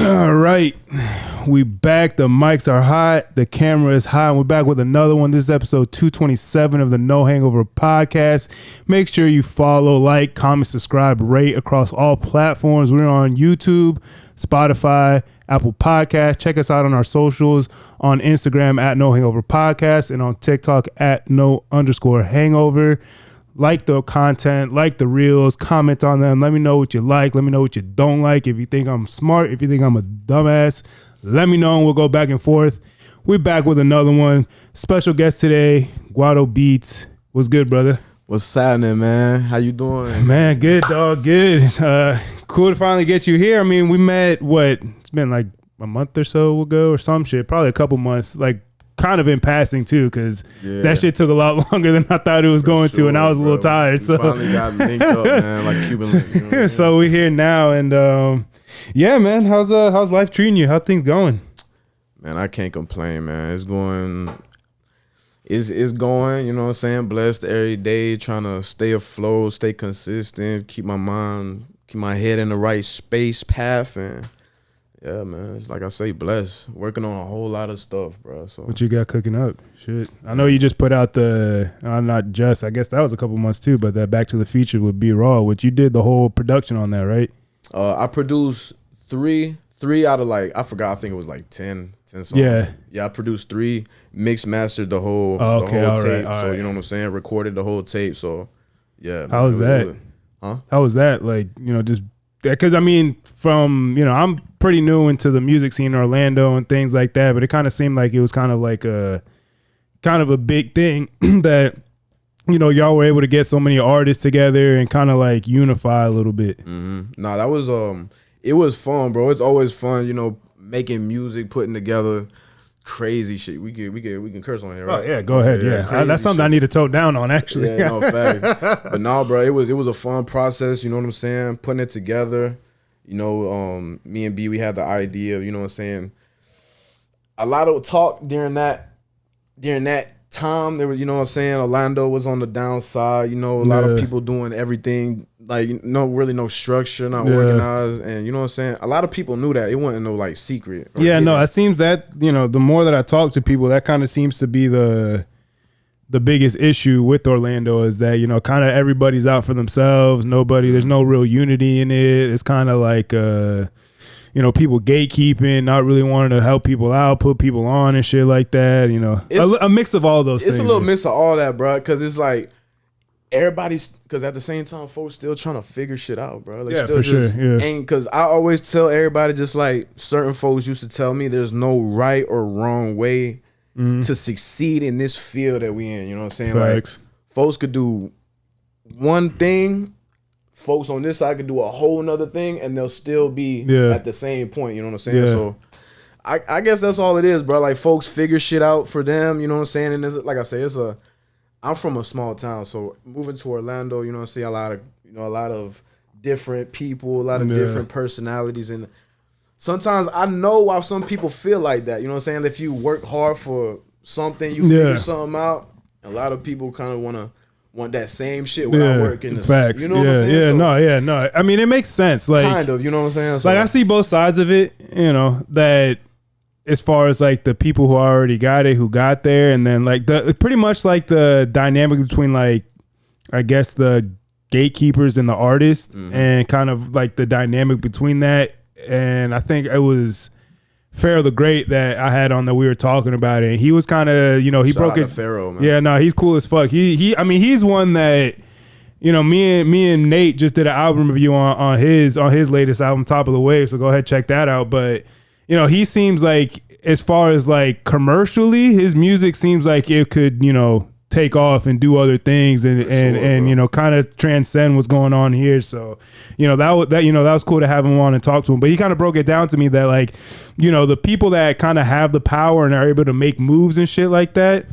All right, we back. The mics are hot. The camera is hot. And we're back with another one. This is episode 227 of the No Hangover podcast. Make sure you follow, like, comment, subscribe, rate across all platforms. We're on YouTube, Spotify, Apple Podcasts. Check us out on our socials on Instagram at No Hangover Podcast and on TikTok at No_Hangover. Like the content, like the reels, comment on them. Let me know what you like. Let me know what you don't like. If you think I'm smart, if you think I'm a dumbass, let me know and we'll go back and forth. We're back with another one. Special guest today, Gwado Beats. What's good, brother? What's happening, man? How you doing? Man, good, dog. Good. Cool to finally get you here. I mean, we met, it's been like a month or so ago or some shit. Probably a couple months. Like, kind of in passing too, because that shit took a lot longer than I thought it was going to, and I was a little tired. We finally got linked up, man, like Cuban link. You know what I mean? So we're here now, and yeah, man, how's life treating you? How things going? Man, I can't complain, man. It's going. You know what I'm saying? Blessed every day, trying to stay afloat, stay consistent, keep my head in the right space path, and. Yeah, man. It's like I say, blessed. Working on a whole lot of stuff, bro. So what you got cooking up? Shit. I know you just put out I guess that was a couple months too, but that Back to the Future with B Raw, which you did the whole production on that, right? I produced three out of I think it was like 10 songs. Yeah. Yeah, I produced 3, mixed, mastered the whole tape. All so, right. you know what I'm saying? Recorded the whole tape. So, yeah. How was that? How was that? Like, just because I mean, I'm pretty new into the music scene in Orlando and things like that, but it kind of seemed like it was kind of like a big thing that y'all were able to get so many artists together and kind of like unify a little bit. Mm-hmm. Nah, that was it was fun, bro. It's always fun, making music, putting together crazy shit. We can curse on here, right? Oh yeah, go ahead. Yeah, that's something shit I need to tone down on actually. Yeah, no fact. But no, bro, it was a fun process. You know what I'm saying? Putting it together. Me and B, we had the idea of, you know what I'm saying, a lot of talk during that time. There was, you know what I'm saying, Orlando was on the downside, a lot of people doing everything, like no structure, not organized, and you know what I'm saying, a lot of people knew that. It wasn't no secret. It seems that, the more that I talk to people, that kind of seems to be the biggest issue with Orlando is that, kind of everybody's out for themselves. There's no real unity in it. It's kind of like, people gatekeeping, not really wanting to help people out, put people on and shit like that. A mix of all those things. It's a little mix of all that, bro, because it's like because at the same time, folks still trying to figure shit out, bro. Like, yeah, for sure. Yeah. And because I always tell everybody, just like certain folks used to tell me, there's no right or wrong way to succeed in this field that we in, you know what I'm saying? Facts. Like, folks could do one thing, folks on this side could do a whole nother thing, and they'll still be at the same point, you know what I'm saying? Yeah. So I guess that's all it is, bro. Like, folks figure shit out for them, you know what I'm saying? And like I say, I'm from a small town, so moving to Orlando, you know what I'm saying, a lot of different people, a lot of different personalities, and sometimes I know why some people feel like that. You know what I'm saying? If you work hard for something, you figure something out. A lot of people kind of want that same shit without working. Facts. You know what I'm saying? Yeah, no. I mean, it makes sense. Like, kind of, you know what I'm saying? So, like, I see both sides of it, that as far as like the people who already got it, who got there, and then like pretty much like the dynamic between like, I guess the gatekeepers and the artists, and kind of like the dynamic between that. And I think it was Pharaoh the Great that I had on that we were talking about it. And he was kind of, he shout broke it. Pharaoh, man. Yeah, no, he's cool as fuck. He's one that, me and Nate just did an album review on his latest album, Top of the Wave. So go ahead, check that out. But, he seems like, as far as like commercially, his music seems like it could, take off and do other things and kind of transcend what's going on here. So, that was cool to have him on and talk to him. But he kind of broke it down to me that like, the people that kind of have the power and are able to make moves and shit like that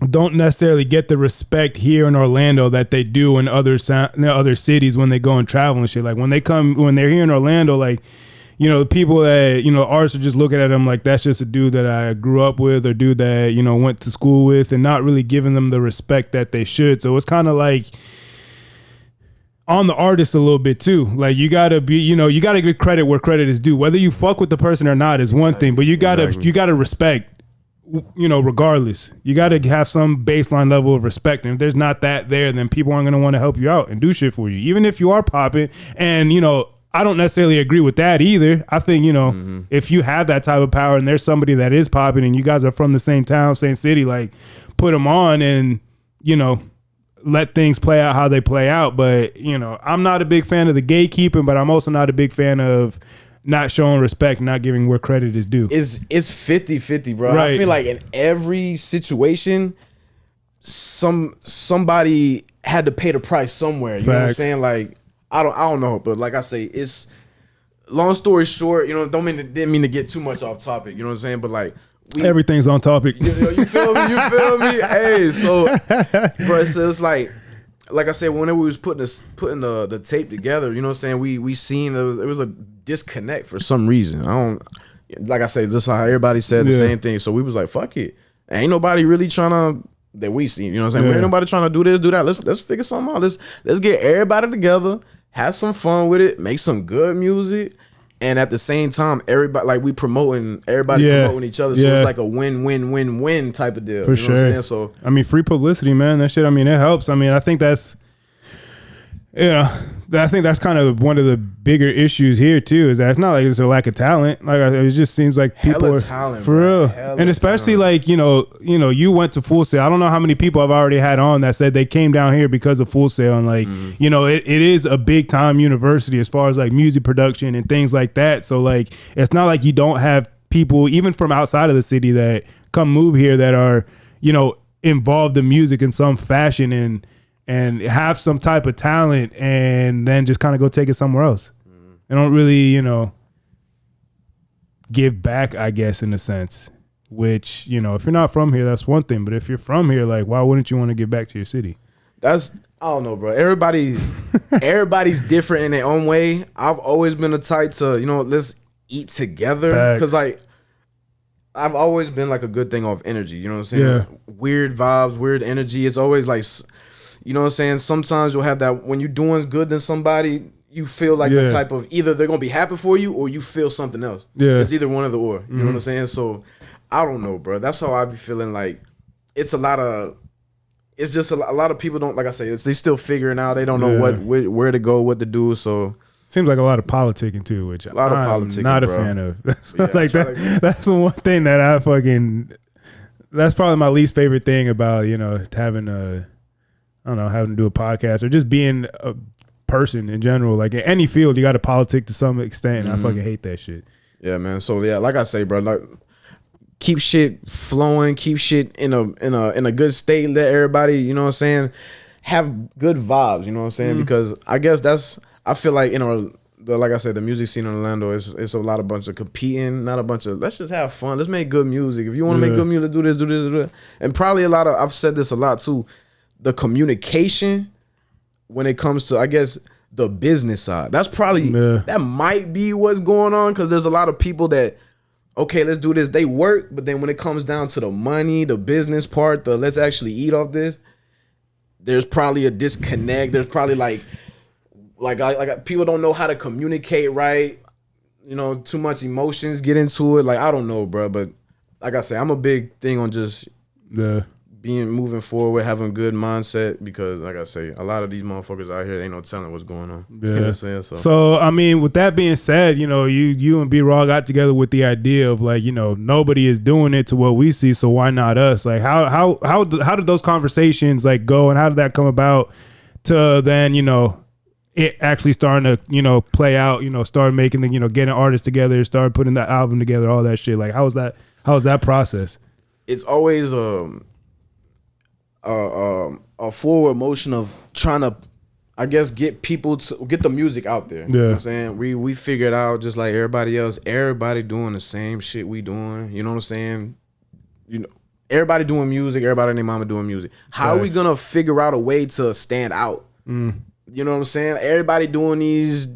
don't necessarily get the respect here in Orlando that they do in other cities when they go and travel and shit. Like when they're here in Orlando, like, the people that, artists are just looking at him like that's just a dude that I grew up with or dude that, went to school with, and not really giving them the respect that they should. So it's kind of like on the artist a little bit too. Like you gotta be, you gotta give credit where credit is due. Whether you fuck with the person or not is one thing, but you gotta respect, regardless. You gotta have some baseline level of respect. And if there's not that there, then people aren't gonna want to help you out and do shit for you. Even if you are popping, and I don't necessarily agree with that either. I think, if you have that type of power and there's somebody that is popping and you guys are from the same town, same city, like put them on and, let things play out how they play out. But, I'm not a big fan of the gatekeeping, but I'm also not a big fan of not showing respect, not giving where credit is due. It's 50-50, bro. Right. I feel like in every situation, somebody had to pay the price somewhere. You know what I'm saying? Like, I don't know, but like I say, it's long story short, didn't mean to get too much off topic, you know what I'm saying? But like everything's on topic. You feel me? You feel me? Hey, so bro, so it's like I said, whenever we was putting the tape together, you know what I'm saying? We seen it was a disconnect for some reason. Like I say, this is how everybody said the same thing. So we was like, fuck it. Ain't nobody really trying to that we see, you know what I'm saying? Ain't nobody trying to do this, do that. Let's figure something out. Let's get everybody together, have some fun with it, make some good music, and at the same time, everybody promoting each other. So it's like a win-win-win-win type of deal. For sure. What I'm saying? So free publicity, man. That shit. It helps. I think that's. I think that's kind of one of the bigger issues here too. Is that it's not like it's a lack of talent. Like it just seems like people are talent, for real, and especially talent. Like you went to Full Sail. I don't know how many people I've already had on that said they came down here because of Full Sail, and like it is a big time university as far as like music production and things like that. So like it's not like you don't have people even from outside of the city that come move here that are involved in music in some fashion and have some type of talent and then just kind of go take it somewhere else. They don't really, give back, I guess, in a sense, which, if you're not from here, that's one thing. But if you're from here, like, why wouldn't you want to give back to your city? I don't know, bro. Everybody's different in their own way. I've always been the type to, let's eat together. Because, like, I've always been like a good thing off energy. You know what I'm saying? Yeah. Weird vibes, weird energy. It's always like... You know what I'm saying? Sometimes you'll have that when you're doing good than somebody, you feel like the type of either they're going to be happy for you or you feel something else. Yeah. It's either one of the or. You know what I'm saying? So, I don't know, bro. That's how I be feeling like it's just a lot of people don't, like I say, they still figuring out. They don't know where to go, what to do. So, seems like a lot of politicking too, which I'm not a fan of. Like that's the one thing that that's probably my least favorite thing about, having to do a podcast or just being a person in general. Like in any field, you got to politic to some extent. And I fucking hate that shit. Yeah, man. So yeah, like I say, bro, like keep shit flowing, keep shit in a good state. Let everybody, you know what I'm saying, have good vibes. You know what I'm saying? Because I guess I feel like like I said, the music scene in Orlando is a lot of bunch of competing, not a bunch of let's just have fun. Let's make good music. If you want to make good music, do this, do this, do that. And probably I've said this a lot too. The communication when it comes to, I guess, the business side. That's probably, that might be what's going on because there's a lot of people that, okay, let's do this. They work, but then when it comes down to the money, the business part, the let's actually eat off this, there's probably a disconnect. There's probably like people don't know how to communicate right. Too much emotions get into it. Like, I don't know, bro. But like I say, I'm a big thing on just moving forward, having a good mindset because, like I say, a lot of these motherfuckers out here ain't no telling what's going on. Yeah. You know what I'm saying? So, with that being said, you and B-Raw got together with the idea of like, nobody is doing it to what we see, so why not us? Like, how did those conversations like go, and how did that come about to then, it actually starting to, play out, start making the, getting artists together, start putting that album together, all that shit. Like, how was that process? It's always a forward motion of trying to, I guess, get people to get the music out there. Yeah. You know what I'm saying? We figured out just like everybody else, everybody doing the same shit we doing. You know what I'm saying? Everybody doing music, everybody and their mama doing music. How are we gonna figure out a way to stand out? You know what I'm saying? Everybody doing these,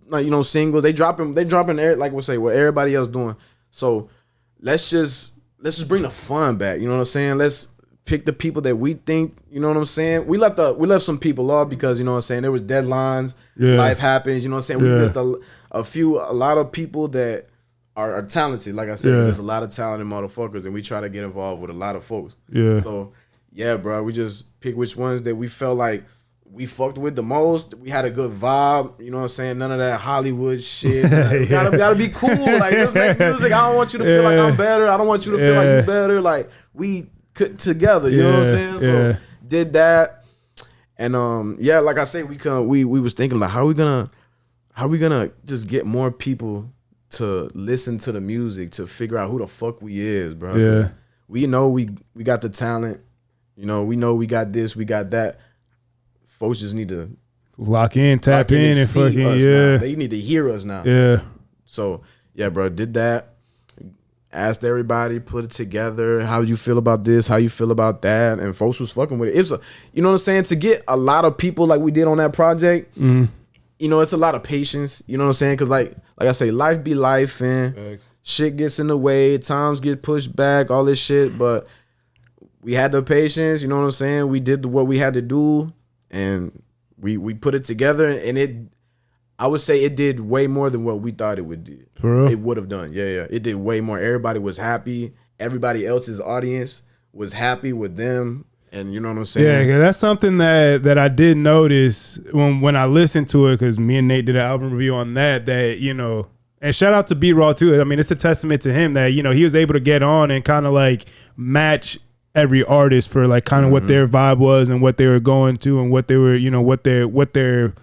like, singles. They dropping like we'll say what everybody else doing. So let's just bring the fun back. You know what I'm saying? pick the people that we think, you know what I'm saying? We left some people off because, you know what I'm saying, there was deadlines, life happens, you know what I'm saying? We missed a lot of people that are talented. Like I said, there's a lot of talented motherfuckers, and we try to get involved with a lot of folks. Yeah. So yeah, bro, we just pick which ones that we felt like we fucked with the most. We had a good vibe, you know what I'm saying? None of that Hollywood shit. We gotta be cool. Like, let's make music. I don't want you to feel like I'm better. I don't want you to feel like you better. Like, we could together, you know what I'm saying? So did that. And like I say, we was thinking like, how are we gonna just get more people to listen to the music, to figure out who the fuck we is, bro? Yeah. We know we got the talent. You know we got this, we got that. Folks just need to lock in, tap in, and fucking now. They need to hear us now. Yeah. So yeah, bro, did that. Asked everybody, put it together. How you feel about this? How you feel about that? And folks was fucking with it. It's you know what I'm saying? To get a lot of people like we did on that project, you know, it's a lot of patience. You know what I'm saying? Because like I say, life be life, and shit gets in the way. Times get pushed back. All this shit, but we had the patience. You know what I'm saying? We did what we had to do. And we put it together, and I would say it did way more than what we thought it would do. For real? It would have done. Yeah. It did way more. Everybody was happy. Everybody else's audience was happy with them. And you know what I'm saying? Yeah, that's something that I did notice when I listened to it, because me and Nate did an album review on that, you know, and shout out to B Raw too. I mean, it's a testament to him that, you know, he was able to get on and kind of like match every artist for like kind of what their vibe was and what they were going to and what they were, you know, what their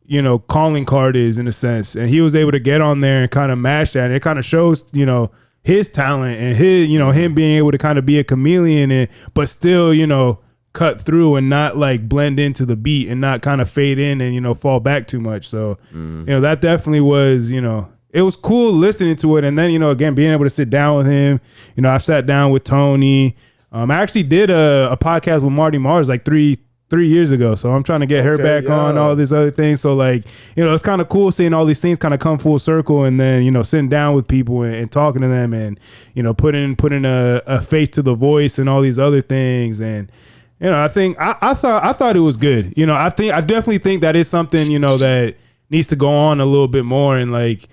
you know, calling card is in a sense. And he was able to get on there and kind of match that. And it kind of shows, you know, his talent and his, you know, him being able to kind of be a chameleon but still, you know, cut through and not like blend into the beat and not kind of fade in and, you know, fall back too much. So, you know, that definitely was, you know, it was cool listening to it. And then, you know, again, being able to sit down with him, you know, I sat down with Tony. I actually did a podcast with Marty Mars like three years ago. So I'm trying to get her back on, all these other things. So like, you know, it's kind of cool seeing all these things kind of come full circle, and then, you know, sitting down with people and talking to them, and, you know, putting a face to the voice and all these other things. And, you know, I think I thought it was good. You know, I definitely think that is something, you know, that needs to go on a little bit more. And like,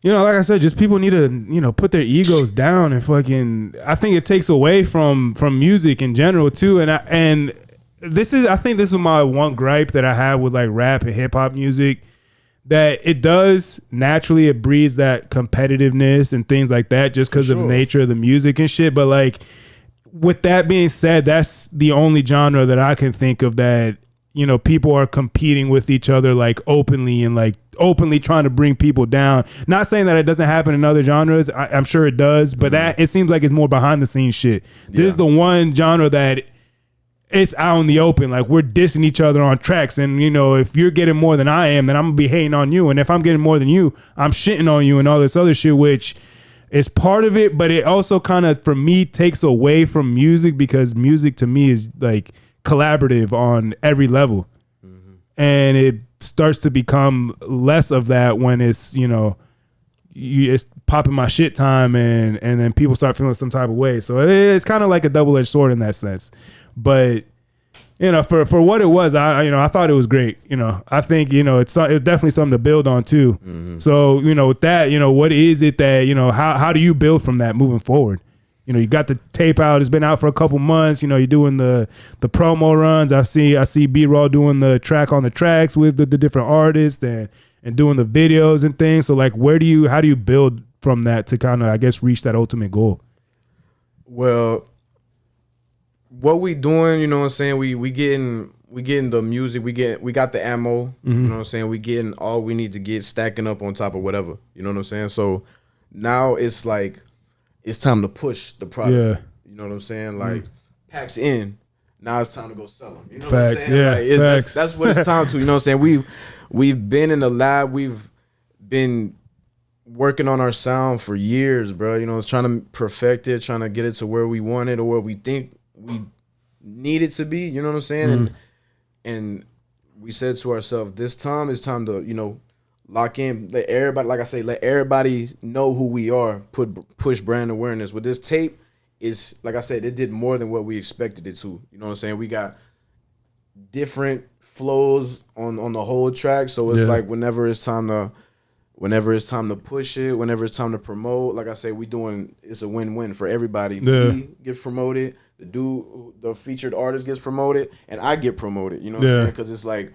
you know, like I said, just people need to, you know, put their egos down and fucking. I think it takes away from music in general too. And I think this is my one gripe that I have with like rap and hip hop music, that it does naturally, it breeds that competitiveness and things like that just because of the nature of the music and shit. But like, with that being said, that's the only genre that I can think of that, you know, people are competing with each other like openly and like openly trying to bring people down. Not saying that it doesn't happen in other genres. I'm sure it does, but that it seems like it's more behind the scenes shit. This is the one genre that it's out in the open. Like, we're dissing each other on tracks, and, you know, if you're getting more than I am, then I'm gonna be hating on you, and if I'm getting more than you, I'm shitting on you and all this other shit, which is part of it. But it also kind of, for me, takes away from music, because music to me is like collaborative on every level, and it starts to become less of that when it's, you know, it's popping my shit time, and then people start feeling some type of way. So it's kind of like a double-edged sword in that sense. But, you know, for what it was, I thought it was great. You know, I think, you know, it's definitely something to build on too. So, you know, with that, you know, what is it that, you know, how do you build from that moving forward? You know, you got the tape out. It's been out for a couple months. You know, you're doing the promo runs. I see B-Raw doing the track on the tracks with the different artists and doing the videos and things. So like, how do you build from that to kind of, I guess, reach that ultimate goal? Well, what we doing, you know what I'm saying? We getting the music, we got the ammo, you know what I'm saying? We getting all we need to get, stacking up on top of whatever, you know what I'm saying? So now it's like, it's time to push the product. You know what I'm saying? Like, packs in. Now it's time to go sell them. You know what I'm saying? Yeah, facts. That's what it's time to. You know what I'm saying? We've been in the lab. We've been working on our sound for years, bro. You know, it's trying to perfect it, trying to get it to where we want it or where we think we need it to be. You know what I'm saying? And we said to ourselves, this time is time to, you know, lock in, let everybody, like I say, let everybody know who we are, push brand awareness. With this tape, it's like I said, it did more than what we expected it to. You know what I'm saying? We got different flows on the whole track, so it's like whenever it's time to push it, whenever it's time to promote, like I say, it's a win-win for everybody. He gets promoted, the featured artist gets promoted, and I get promoted. You know what I'm saying? Because it's like,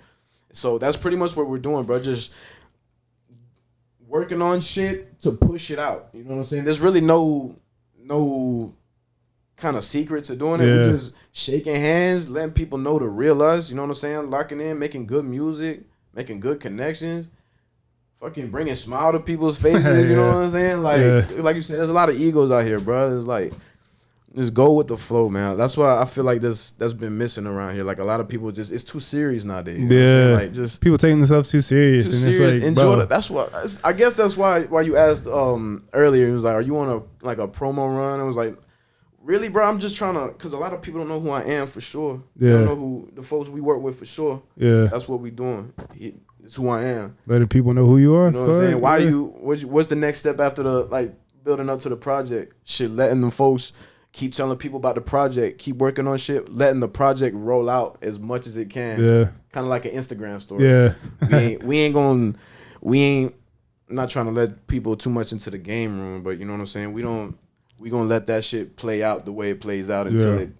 so that's pretty much what we're doing, bro. Just working on shit to push it out. You know what I'm saying? There's really no kind of secret to doing it. We're just shaking hands, letting people know the real us. You know what I'm saying? Locking in, making good music, making good connections, fucking bringing smile to people's faces. You know what I'm saying? Like you said, there's a lot of egos out here, bro. It's like, just go with the flow, man. That's why I feel like that's been missing around here. Like a lot of people it's too serious nowadays. You know what I'm saying? Like just people taking themselves too serious. It's like, enjoy it. That's what I guess that's why you asked earlier. It was like, are you on a promo run? I was like, really, bro? I'm just trying to, because a lot of people don't know who I am for sure. They don't know who the folks we work with for sure. Yeah, that's what we doing. It's who I am. Letting people know who you are. You know what I'm saying? Why what's the next step after the building up to the project? Shit, letting them folks keep telling people about the project, keep working on shit, letting the project roll out as much as it can. Yeah. Kind of like an Instagram story. Yeah. we ain't not trying to let people too much into the game room, but you know what I'm saying? We gonna let that shit play out the way it plays out until it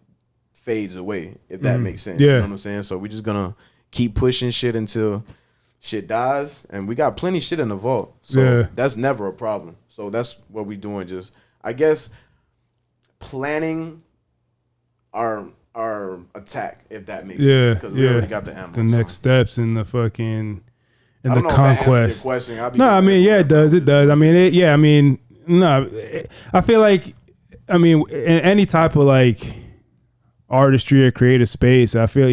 fades away, if that makes sense. Yeah. You know what I'm saying? So we just gonna keep pushing shit until shit dies, and we got plenty shit in the vault. So that's never a problem. So that's what we doing. Just, I guess, planning our attack, if that makes sense. Because we already got the ammo. The next steps in the fucking the conquest. I mean, it does. I mean, I feel like, I mean, in any type of like artistry or creative space, I feel,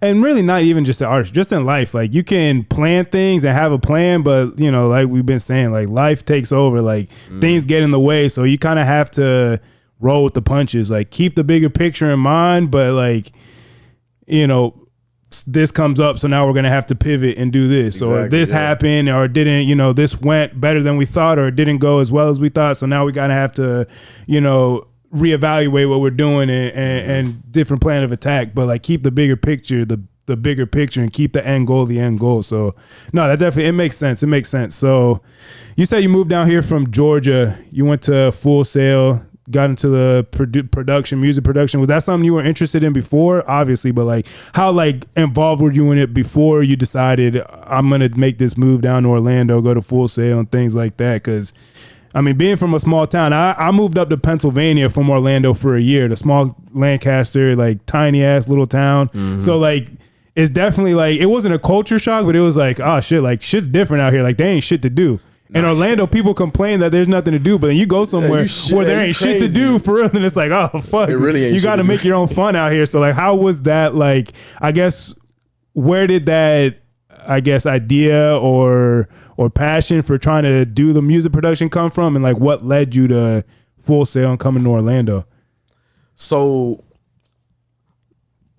and really not even just the artist, just in life, like you can plan things and have a plan, but like we've been saying, like life takes over, like things get in the way. So you kind of have to roll with the punches, like keep the bigger picture in mind, but like, this comes up, so now we're going to have to pivot and do this. Exactly, or this happened, or didn't, this went better than we thought, or it didn't go as well as we thought. So now we got to have to, reevaluate what we're doing and different plan of attack, but like keep the bigger picture, the bigger picture, and keep the end goal. So no, that definitely, it makes sense. So you said you moved down here from Georgia, you went to Full Sail, got into the music production. Was that something you were interested in before? Obviously, but like how involved were you in it before you decided I'm going to make this move down to Orlando, go to Full Sail and things like that? Because I mean, being from a small town, I moved up to Pennsylvania from Orlando for a year, the small Lancaster, like tiny ass little town. Mm-hmm. So like, it's definitely like, it wasn't a culture shock, but it was like, oh shit, like shit's different out here. Like they ain't shit to do. In Orlando, people complain that there's nothing to do, but then you go somewhere where there ain't shit to do for real, and it's like, oh fuck, it really ain't. You got to make your own fun out here. So like, how was that? Like, I guess, where did that, idea or passion for trying to do the music production come from, and like what led you to Full Sail and coming to Orlando? So,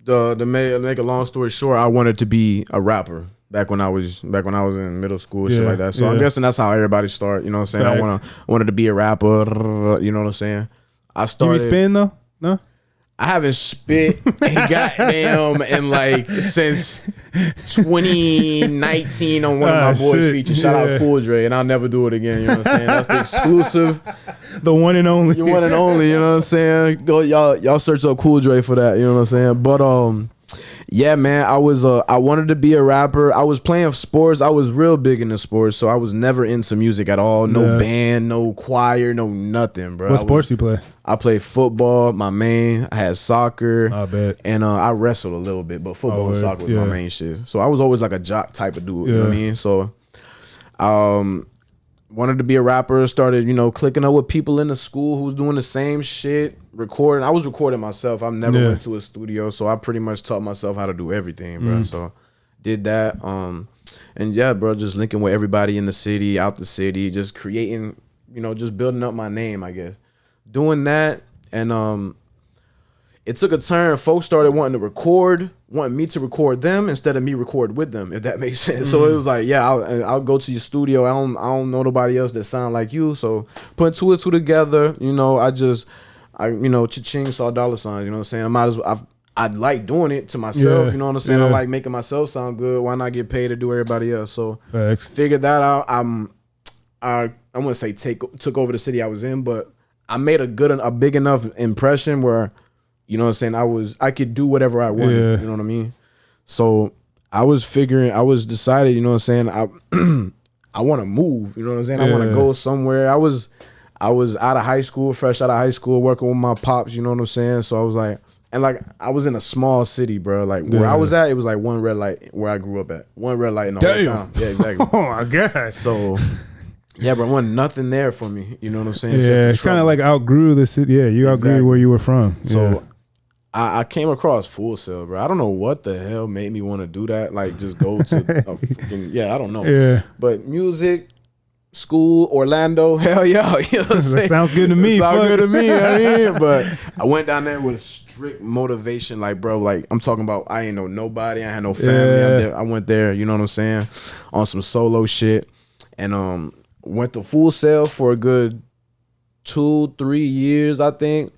to make a long story short, I wanted to be a rapper back when I was in middle school, shit like that. So I'm guessing that's how everybody start. You know what I'm saying? I wanted to be a rapper. You know what I'm saying? I started. You be spitting though? No. I haven't spit and goddamn and like since 2019 on one of my boys' features. Shout out Cool Dre, and I'll never do it again. You know what I'm saying? That's the exclusive, the one and only. You one and only. You know what I'm saying? Go y'all search up Cool Dre for that. You know what I'm saying? But yeah, man, I wanted to be a rapper. I was playing sports. I was real big into sports, so I was never into music at all. No band, no choir, no nothing, bro. What sports you play? I played football, my main. I had soccer. I bet. And I wrestled a little bit, but football and soccer was my main shit. So I was always like a jock type of dude, you know what I mean? So wanted to be a rapper, started, clicking up with people in the school who was doing the same shit, recording. I was recording myself. I never went to a studio, so I pretty much taught myself how to do everything, bro. So did that. And yeah, bro, just linking with everybody in the city, out the city, just creating, just building up my name, I guess. Doing that, and it took a turn. Folks started wanting me to record them instead of me record with them, if that makes sense. So it was like, yeah, I'll go to your studio. I don't know nobody else that sound like you. So putting two and two together, I just cha-ching, saw dollar signs. You know what I'm saying? I might as well. I like doing it to myself. You know what I'm saying? I like making myself sound good. Why not get paid to do everybody else? So figured that out. I wouldn't say took over the city I was in, but I made a big enough impression where, you know what I'm saying, I could do whatever I wanted. You know what I mean? So I was decided, you know what I'm saying, I want to move, you know what I'm saying? I want to go somewhere. I was out of high school, fresh out of high school, working with my pops, you know what I'm saying? So I was like, and like I was in a small city, bro. Like where I was at, it was like one red light where I grew up at. One red light in the whole town. Yeah, exactly. Oh my God. So yeah, but wasn't nothing there for me. You know what I'm saying? Yeah, it's kind of like outgrew the city. Yeah, you outgrew where you were from. So I came across Full Sail, bro. I don't know what the hell made me want to do that. Like just go to I don't know. Yeah. But music, school, Orlando, hell yeah. You know what I'm saying? Sounds good to me. Sounds good to me. I mean, but I went down there with strict motivation. Like, bro, like I'm talking about I ain't know nobody. I had no family. I went there, you know what I'm saying, on some solo shit. And went to Full Sail for a good 2-3 years, I think.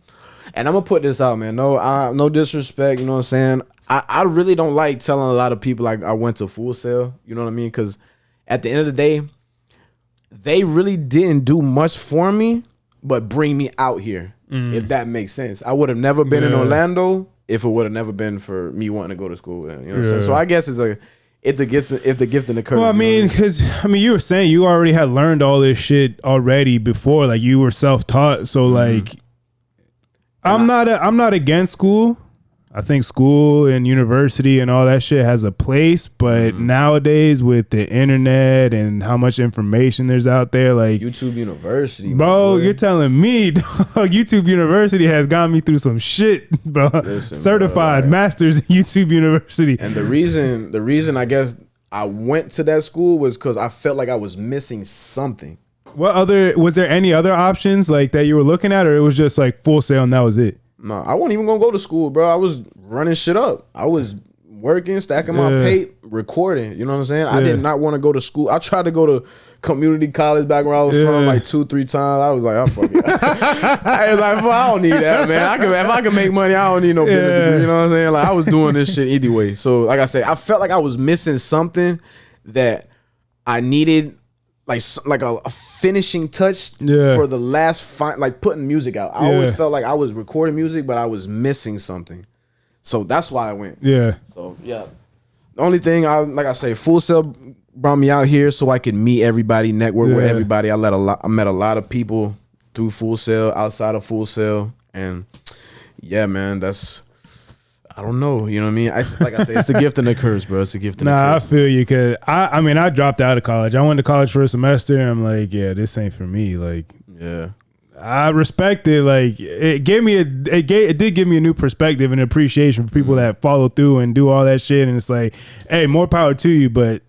And I'm gonna put this out, man. No disrespect, you know what I'm saying? I really don't like telling a lot of people like I went to Full Sail, you know what I mean? Because at the end of the day, they really didn't do much for me, but bring me out here, if that makes sense. I would have never been in Orlando if it would have never been for me wanting to go to school. You know what I'm saying? So I guess it's the gift and the curse. Well, I mean, because you were saying you already had learned all this shit already before, like you were self-taught. So like, I'm not against school. I think school and university and all that shit has a place, but nowadays with the internet and how much information there's out there, like YouTube University, bro, you're telling me YouTube University has got me through some shit, bro. Listen, certified bro, masters in YouTube University. And the reason I guess I went to that school was because I felt like I was missing something. Was there any other options like that you were looking at, or it was just like Full Sail and that was it? No, I wasn't even gonna go to school, bro. I was running shit up. I was working, stacking my pay, recording. You know what I'm saying? I did not want to go to school. I tried to go to community college back where I was from like 2-3 times. I was like, fuck it. I was like, I don't need that, man. If I can make money, I don't need no business degree. You know what I'm saying? Like I was doing this shit anyway. So like I said, I felt like I was missing something that I needed. Like a finishing touch for the last like putting music out. I always felt like I was recording music, but I was missing something. So that's why I went. Yeah. So yeah. The only thing like I say, Full Sail brought me out here so I could meet everybody, network with everybody. I met a lot of people through Full Sail, outside of Full Sail, and yeah, man, I don't know, you know what I mean? Like I say, it's a gift and a curse, bro. It's a gift and a curse. I feel you, because I dropped out of college. I went to college for a semester, and I'm like, yeah, this ain't for me. Like, yeah, I respect it. Like, it did give me a new perspective and appreciation for people that follow through and do all that shit. And it's like, hey, more power to you, but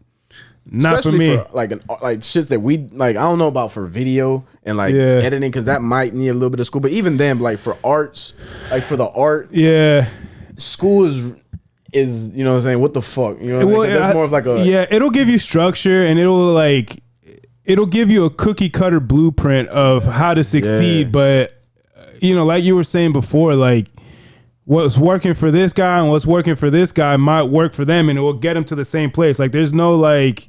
not especially for me. Like shit that we like. I don't know about for video and like editing, because that might need a little bit of school. But even then, like for arts, like for the art, school is you know what I'm saying, what the fuck, you know what I mean? That's more of like it'll give you structure, and it'll give you a cookie cutter blueprint of how to succeed, but you know, like you were saying before, like what's working for this guy and what's working for this guy might work for them, and it will get them to the same place. Like there's no like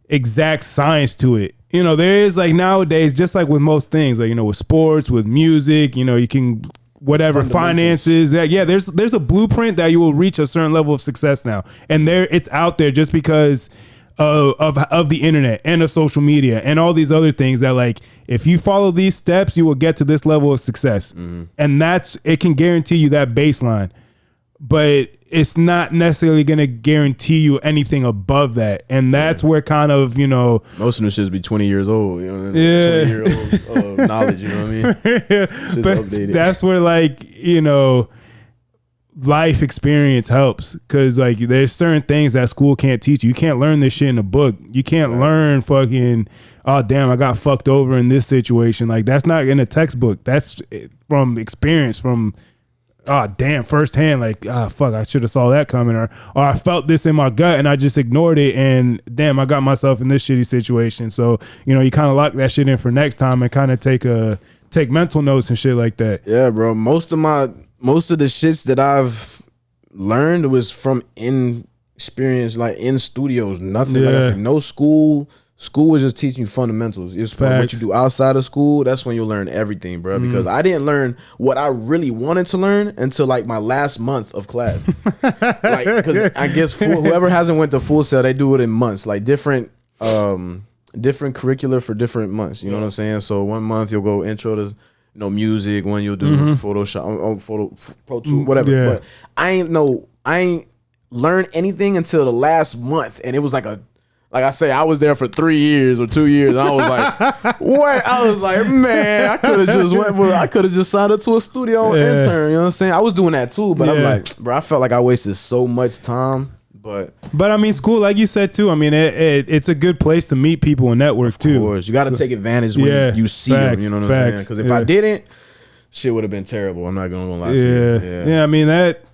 exact science to it. You know, there is like nowadays, just like with most things, like, you know, with sports, with music, you know, you can whatever finances, there's a blueprint that you will reach a certain level of success now, and it's out there just because of the internet and of social media and all these other things that, like, if you follow these steps, you will get to this level of success. And it can guarantee you that baseline, but it's not necessarily going to guarantee you anything above that. And that's where kind of, you know, most of them should be 20 years old, you know, 20-year-old knowledge, you know what I mean? But updated. That's where, like, you know, life experience helps, because like there's certain things that school can't teach you. You can't learn this shit in a book. You can't learn fucking, oh damn, I got fucked over in this situation. Like that's not in a textbook. That's from experience, from oh damn, firsthand, like, fuck, I should have saw that coming, or I felt this in my gut and I just ignored it, and damn, I got myself in this shitty situation. So, you know, you kind of lock that shit in for next time and kind of take a take mental notes and shit like that. Yeah, bro. Most of the shits that I've learned was from in experience, like in studios. Nothing like I said, no school. School was just teaching you fundamentals. It's what you do outside of school. That's when you'll learn everything, bro. Because I didn't learn what I really wanted to learn until like my last month of class. Like, because I guess whoever hasn't went to Full Sail, they do it in months, like different curricular for different months. You know what I'm saying? So 1 month you'll go intro to music. One you'll do Photoshop, Pro Tools, whatever. Yeah. But I ain't learned anything until the last month, and it was like I say, I was there for 3 years or 2 years, and I was like, what? I was like, man, I could have just signed up to a studio intern. You know what I'm saying? I was doing that too, but I'm like, bro, I felt like I wasted so much time. But I mean, school, like you said too, I mean, it's a good place to meet people and network too. Of course, you got to take advantage when you see them. You know what I'm saying? Because if I didn't, shit would have been terrible. I'm not gonna lie to you. Yeah, I mean that.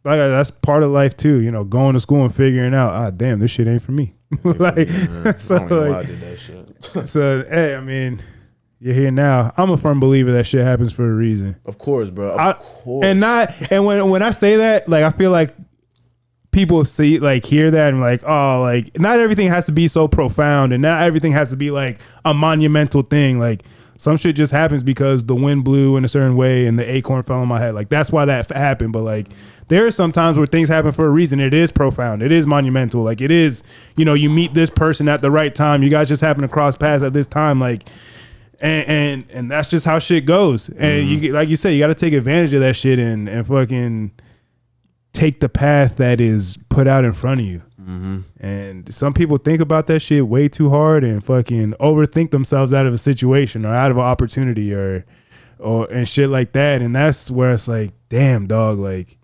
That's part of life too. Going to school and figuring out, damn, this shit ain't for me. Like, so I don't know why I did that shit. So hey, I mean, you're here now. I'm a firm believer that shit happens for a reason. Of course, bro. Of course. And when I say that, like, I feel like people hear that and like, oh, like, not everything has to be so profound, and not everything has to be like a monumental thing. Like, some shit just happens because the wind blew in a certain way and the acorn fell on my head. Like, that's why that happened. But like, there are some times where things happen for a reason. It is profound. It is monumental. Like, it is, you meet this person at the right time. You guys just happen to cross paths at this time. Like, and that's just how shit goes. And you, like you said, you got to take advantage of that shit and fucking take the path that is put out in front of you. And some people think about that shit way too hard and fucking overthink themselves out of a situation or out of an opportunity or and shit like that. And that's where it's like, damn, dog, like,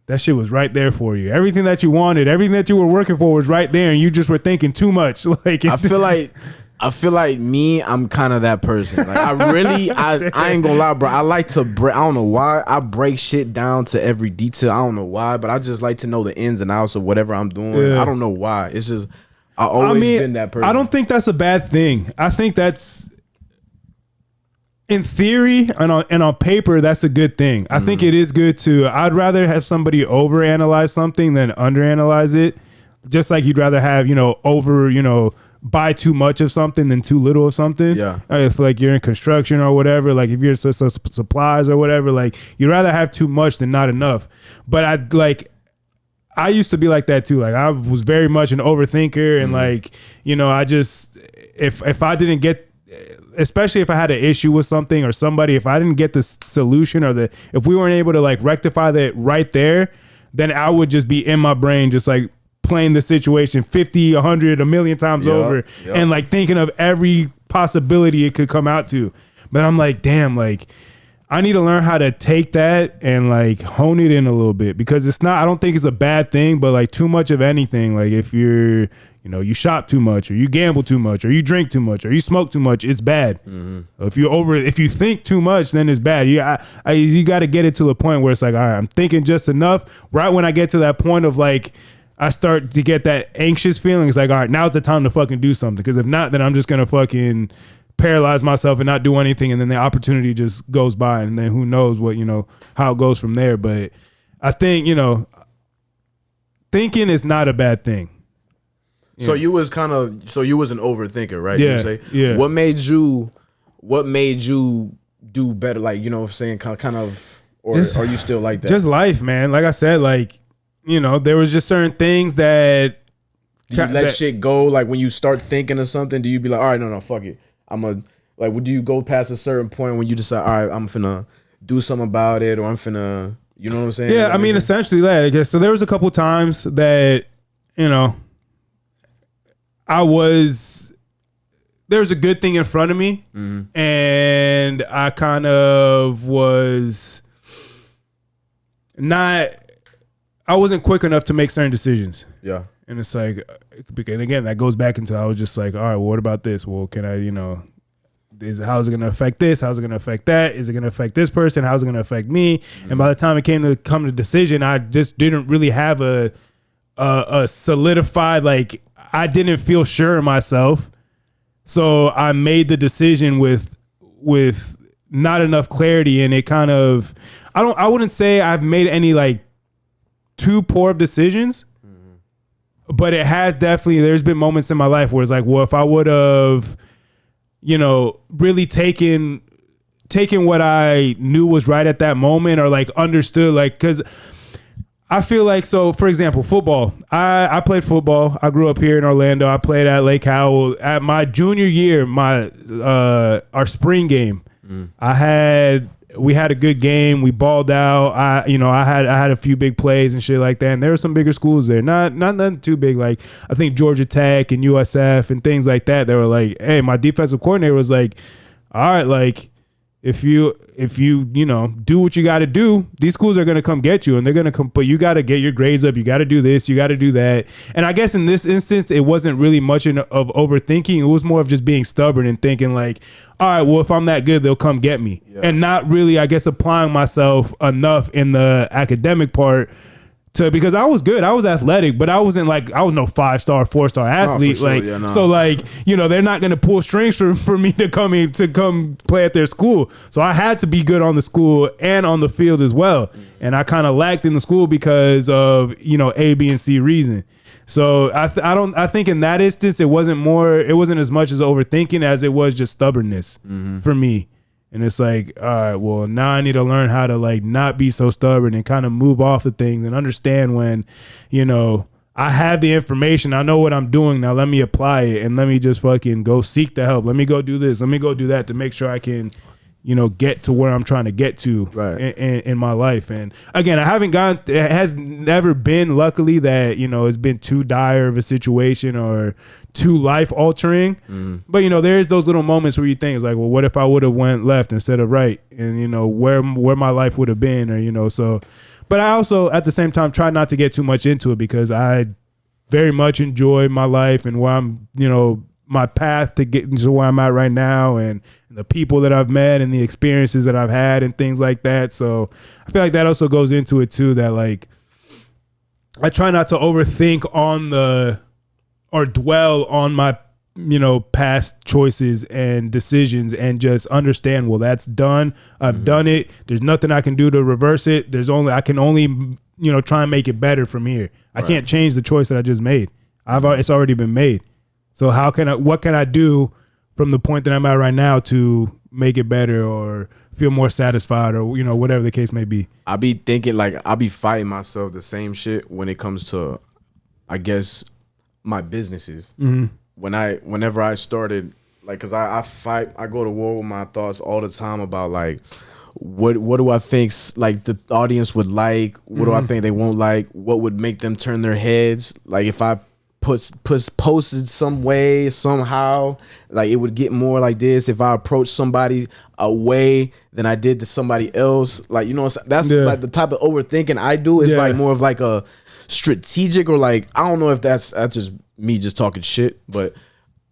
that shit was right there for you. Everything that you wanted, everything that you were working for was right there, and you just were thinking too much. Like, I feel like me, I'm kind of that person. Like, I ain't gonna lie, bro. I like to break. I don't know why I break shit down to every detail. I don't know why, but I just like to know the ins and outs of whatever I'm doing. Yeah. I don't know why. It's just I've always been that person. I don't think that's a bad thing. I think that's, in theory and on paper, that's a good thing. I think it is good to. I'd rather have somebody overanalyze something than underanalyze it. Just like you'd rather have, buy too much of something than too little of something. Yeah. If like you're in construction or whatever, like if you're supplies or whatever, like you'd rather have too much than not enough. But I used to be like that too. Like, I was very much an overthinker, and like, I just, if I didn't get, especially if I had an issue with something or somebody, if I didn't get the solution if we weren't able to like rectify that right there, then I would just be in my brain just like playing the situation 50, 100, a million times over and like thinking of every possibility it could come out to. But I'm like, damn, like, I need to learn how to take that and like hone it in a little bit, because I don't think it's a bad thing, but like too much of anything, like if you're, you shop too much or you gamble too much or you drink too much or you smoke too much, it's bad. If you think too much, then it's bad. You got to get it to the point where it's like, all right, I'm thinking just enough. Right when I get to that point of like, I start to get that anxious feeling. It's like, all right, now's the time to fucking do something. Because if not, then I'm just going to fucking paralyze myself and not do anything. And then the opportunity just goes by. And then who knows what, how it goes from there. But I think, thinking is not a bad thing. So you was an overthinker, right? Yeah. You say? Yeah. What made you do better? Like, what I'm saying, kind of, or are you still like that? Just life, man. Like I said, like, there was just certain things that. Do you let shit go? Like, when you start thinking of something, do you be like, all right, no, fuck it. Do you go past a certain point when you decide, all right, I'm finna do something about it, or I'm finna, you know what I'm saying? Yeah, I mean, essentially that, I guess. So there was a couple times that, there was a good thing in front of me, and I kind of was I wasn't quick enough to make certain decisions. Yeah. And it's like, and again, that goes back into, I was just like, all right, well, what about this? Well, can I, how's it going to affect this? How's it going to affect that? Is it going to affect this person? How's it going to affect me? And by the time it came to the decision, I just didn't really have a solidified, like, I didn't feel sure of myself. So I made the decision with with not enough clarity, and it kind of, I wouldn't say I've made any like too poor of decisions, but it has definitely, there's been moments in my life where it's like, well, if I would have, you know, really taken what I knew was right at that moment, or like understood, like, cause I feel like, so for example, football, I played football. I grew up here in Orlando. I played at Lake Howell. At my junior year, our spring game, we had a good game. We balled out. I had a few big plays and shit like that. And there were some bigger schools there. Not nothing too big. Like I think Georgia Tech and USF and things like that. They were like, hey, my defensive coordinator was like, all right, like if you do what you got to do, these schools are going to come get you, and they're going to come, but you got to get your grades up. You got to do this. You got to do that. And I guess in this instance, it wasn't really much of overthinking. It was more of just being stubborn and thinking like, all right, well, if I'm that good, they'll come get me. Yeah. And not really, I guess, applying myself enough in the academic part because I was good. I was athletic, but I was no 5-star, 4-star athlete. So like, they're not going to pull strings for me to come play at their school. So I had to be good on the school and on the field as well. And I kind of lacked in the school because of, A, B, and C reason. So I think in that instance, it wasn't as much as overthinking as it was just stubbornness for me. And it's like, all right, well, now I need to learn how to like not be so stubborn and kind of move off of things and understand when, I have the information. I know what I'm doing. Now let me apply it and let me just fucking go seek the help. Let me go do this. Let me go do that to make sure I can, get to where I'm trying to get to in my life. And again, it has never been, luckily, that, it's been too dire of a situation or too life altering. But, there's those little moments where you think it's like, well, what if I would have went left instead of right? And, where my life would have been, or, so. But I also, at the same time, try not to get too much into it because I very much enjoy my life and where I'm, my path to get to where I'm at right now, and the people that I've met and the experiences that I've had and things like that. So I feel like that also goes into it too, that like I try not to overthink or dwell on my, past choices and decisions, and just understand, well, that's done. I've done it. There's nothing I can do to reverse it. I can only, try and make it better from here. I can't change the choice that I just made. It's already been made. So what can I do from the point that I'm at right now to make it better or feel more satisfied or, whatever the case may be? I be thinking like, I be fighting myself the same shit when it comes to, I guess, my businesses. Whenever I started, like, cause I go to war with my thoughts all the time about like, what do I think like the audience would like? What do I think they won't like? What would make them turn their heads? Like if I posted some way, somehow, like it would get more like this if I approached somebody a way than I did to somebody else. Like, that's like the type of overthinking I do. It's like more of like a strategic, or like, I don't know if that's just me just talking shit, but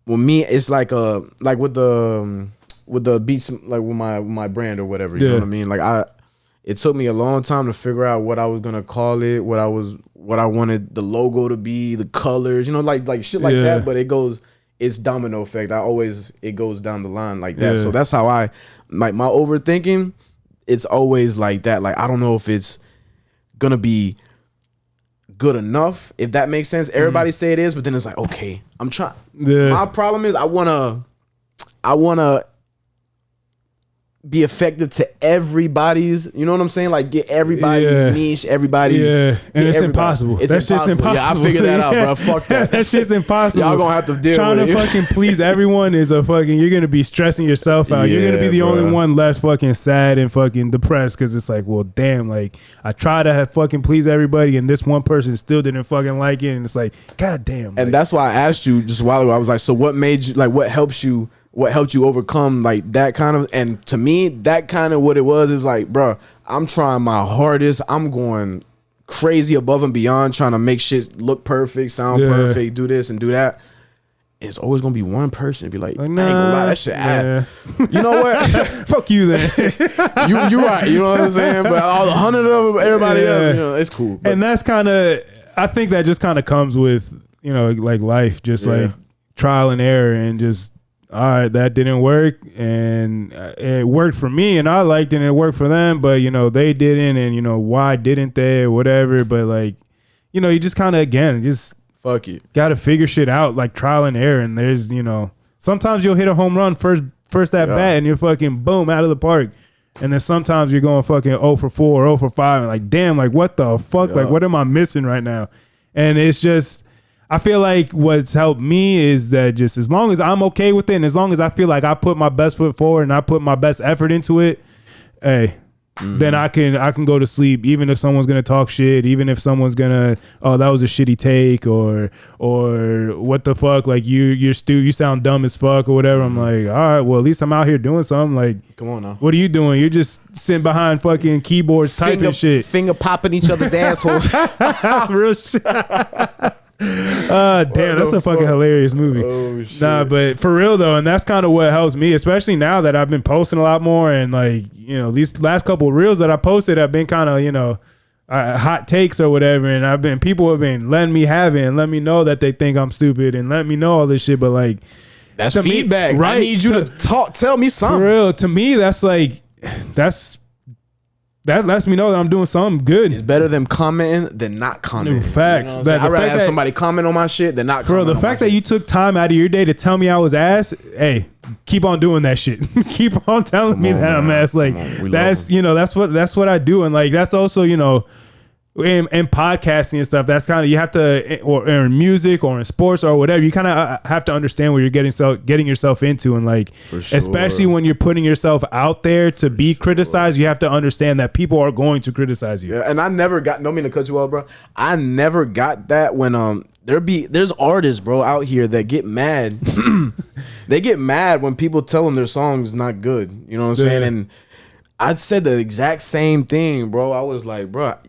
with me, it's like with the beats, like with my brand or whatever, you know what I mean? Like it took me a long time to figure out what I was gonna call it, what I wanted the logo to be, the colors, like shit like that. But it's domino effect. It goes down the line like that. So that's how I, like, my overthinking, it's always like that. Like, I don't know if it's gonna be good enough, if that makes sense. Everybody say it is, but then it's like, okay, I'm trying. My problem is I wanna be effective to everybody's, you know what I'm saying? Like get everybody's niche, everybody's. Yeah, and it's impossible. That's just impossible. Yeah, I figured that out, bro. Fuck that. That's just impossible. Y'all gonna have to deal Trying with it. Trying to fucking please everyone is you're gonna be stressing yourself out. You're gonna be the only one left fucking sad and fucking depressed because it's like, well, damn, like I try to have fucking please everybody and this one person still didn't fucking like it, and it's like, god damn. And that's why I asked you just a while ago. I was like, so what made you, like, what helped you overcome like that kind of, and to me, that kind of what it was is like, bro, I'm trying my hardest. I'm going crazy above and beyond, trying to make shit look perfect, sound perfect, do this and do that. It's always gonna be one person be like, nah, I ain't gonna lie, that shit. You know what? Fuck you then. you right. You know what I'm saying? But all 100 of them, everybody else, it's cool. But, and that's kind of, I think that just kind of comes with, like life, just like trial and error, and just all right, that didn't work, and it worked for me, and I liked it, and it worked for them, but you know they didn't, and you know why didn't they, or whatever. But like, you know, you just kind of again just fuck it, gotta figure shit out, like trial and error. And there's, you know, sometimes you'll hit a home run first at bat, and you're fucking boom out of the park. And then sometimes you're going fucking 0 for 4, 0 for 5, and like, damn, like what the fuck, like what am I missing right now? And it's just, I feel like what's helped me is that just as long as I'm okay with it, and as long as I feel like I put my best foot forward and I put my best effort into it, hey, then I can go to sleep, even if someone's gonna talk shit, even if someone's gonna, oh, that was a shitty take, or what the fuck, like you sound dumb as fuck or whatever. I'm like, all right, well at least I'm out here doing something. Like, come on now, what are you doing? You're just sitting behind fucking keyboards typing shit, finger popping each other's assholes. Real shit. Damn, that's a fucking hilarious movie. Oh, shit. Nah, but for real though, and that's kind of what helps me, especially now that I've been posting a lot more, and like, you know, these last couple of reels that I posted have been kind of, you know, hot takes or whatever, and people have been letting me have it and let me know that they think I'm stupid and let me know all this shit, but like, that's feedback, me, right? I need you to tell me something. For real, to me, that's like, that lets me know that I'm doing something good. It's better than commenting than not commenting. Facts. You know I'd rather have somebody comment on my shit than not comment on my shit. Bro, the fact that you took time out of your day to tell me I was ass, hey, keep on doing that shit. Keep on telling me that I'm ass. Like, that's, you know, that's what I do. And like, that's also, you know, in podcasting and stuff, that's kind of, you have to, or in music or in sports or whatever, you kind of have to understand what you're getting yourself into. And like, especially when you're putting yourself out there to be criticized, you have to understand that people are going to criticize you. Yeah, and I never got, don't mean to cut you off, bro, I never got that when there's artists, bro, out here that get mad. They get mad when people tell them their song's not good. You know what I'm saying? And I said the exact same thing, bro. I was like, bro,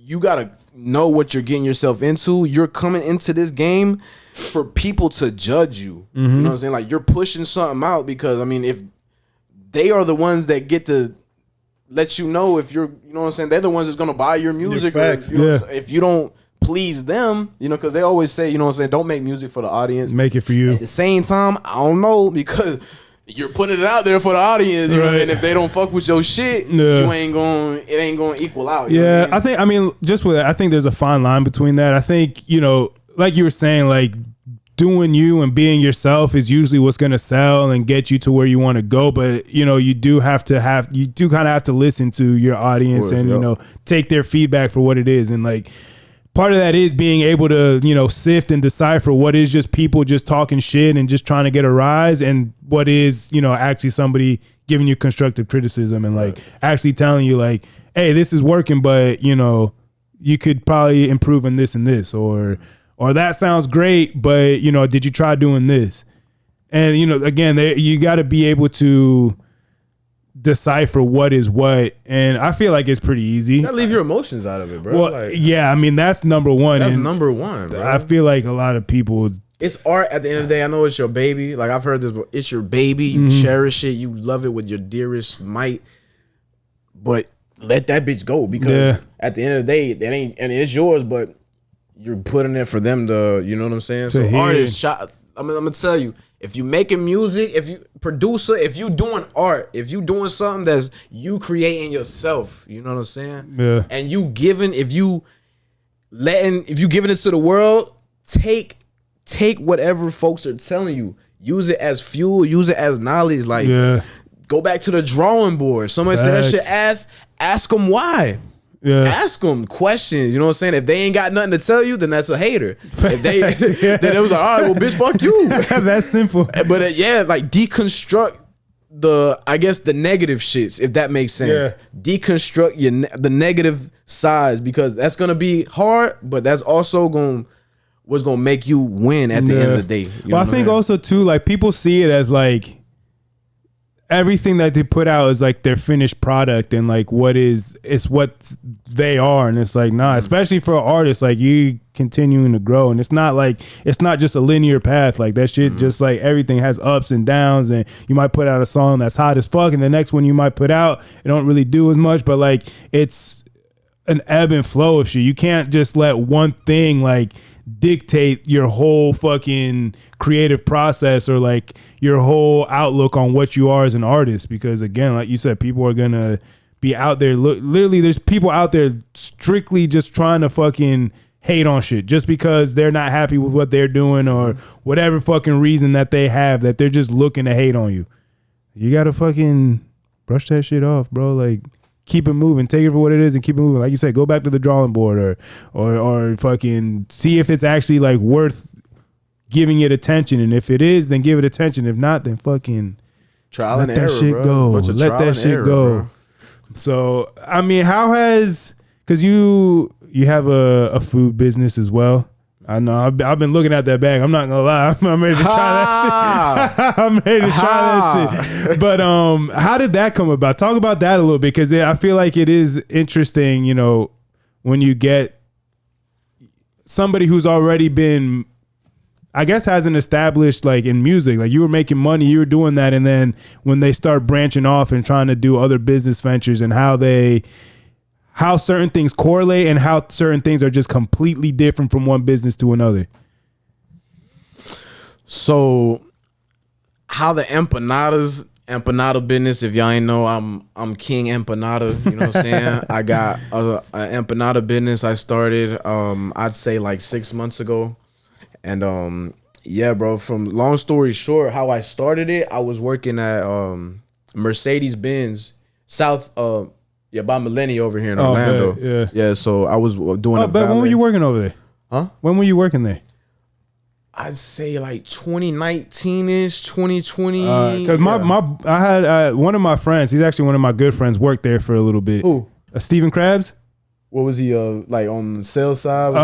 you gotta know what you're getting yourself into. You're coming into this game for people to judge you. You know what I'm saying? Like, you're pushing something out because, I mean, if they are the ones that get to let you know if you're, you know what I'm saying, they're the ones that's gonna buy your music. Facts, or, you know, if you don't please them, you know, because they always say, you know what I'm saying, don't make music for the audience. Make it for you. At the same time, I don't know, because you're putting it out there for the audience, you know, and if they don't fuck with your shit, it ain't going to equal out. You know what I mean? I mean, just with that, I think there's a fine line between that. I think, you know, like you were saying, like doing you and being yourself is usually what's going to sell and get you to where you want to go. But, you know, you do kind of have to listen to your audience and, you know, take their feedback for what it is. And like, part of that is being able to, you know, sift and decipher what is just people just talking shit and just trying to get a rise, and what is, you know, actually somebody giving you constructive criticism and like actually telling you like, hey, this is working, but you know, you could probably improve in this and this, or that sounds great, but you know, did you try doing this? And you know, again, you got to be able to decipher what is what, and I feel like it's pretty easy. You gotta leave your emotions out of it, bro. Well, like, yeah, I mean, that's number one. That's number one, bro. I feel like a lot of people, it's art at the end of the day. I know it's your baby. Like, I've heard this, it's your baby. You cherish it. You love it with your dearest might. But let that bitch go, because at the end of the day, it ain't, and it's yours, but you're putting it for them to, you know what I'm saying? So artists, I'm gonna tell you, if you making music, if you producer, if you doing art, if you doing something that's you creating yourself, you know what I'm saying? Yeah. And you giving, if you giving it to the world, take whatever folks are telling you. Use it as fuel, use it as knowledge. Like, go back to the drawing board. Somebody said that shit, ask them why. Yeah. Ask them questions, you know what I'm saying? If they ain't got nothing to tell you, then that's a hater. If they then it was like, all right, well, bitch, fuck you. That's simple. But like, deconstruct the negative shits, if that makes sense. Deconstruct the negative sides, because that's gonna be hard, but that's also what's gonna make you win at the end of the day. Well, I think also too, like, people see it as like everything that they put out is like their finished product, and like it's what they are, and it's like, nah, especially for artists, like, you continuing to grow, and it's not just a linear path. Like, that shit, just like everything has ups and downs, and you might put out a song that's hot as fuck, and the next one you might put out, it don't really do as much, but like, it's an ebb and flow of shit. You can't just let one thing like dictate your whole fucking creative process or like your whole outlook on what you are as an artist. Because again, like you said, people are gonna be out there. Literally, there's people out there strictly just trying to fucking hate on shit just because they're not happy with what they're doing or whatever fucking reason that they have, that they're just looking to hate on you. You gotta fucking brush that shit off, bro. Like, keep it moving, take it for what it is and keep it moving. Like you said, go back to the drawing board or fucking see if it's actually like worth giving it attention. And if it is, then give it attention. If not, then fucking trial and let that error, shit bro. go. Let that shit go. Bro. So, I mean, how has, because you have a food business as well. I know. I've been looking at that bag. I'm not gonna lie. I'm ready to try that shit. I'm ready to try that shit. But how did that come about? Talk about that a little bit, because I feel like it is interesting. You know, when you get somebody who's already been, I guess, hasn't established like in music. Like, you were making money, you were doing that, and then when they start branching off and trying to do other business ventures, and how certain things correlate and how certain things are just completely different from one business to another. So how the empanada business, if y'all ain't know, I'm King Empanada, you know what I'm saying? I got an empanada business I started, I'd say like 6 months ago. And yeah, bro, from long story short, how I started it, I was working at Mercedes-Benz South, yeah, by Millennium over here in Orlando. Yeah. So I was doing. But when were you working over there? Huh? When were you working there? I'd say like 2019-ish, 2020. Because I had one of my friends. He's actually one of my good friends. Worked there for a little bit. Who? Steven Krabs. What was he? Like on the sales side?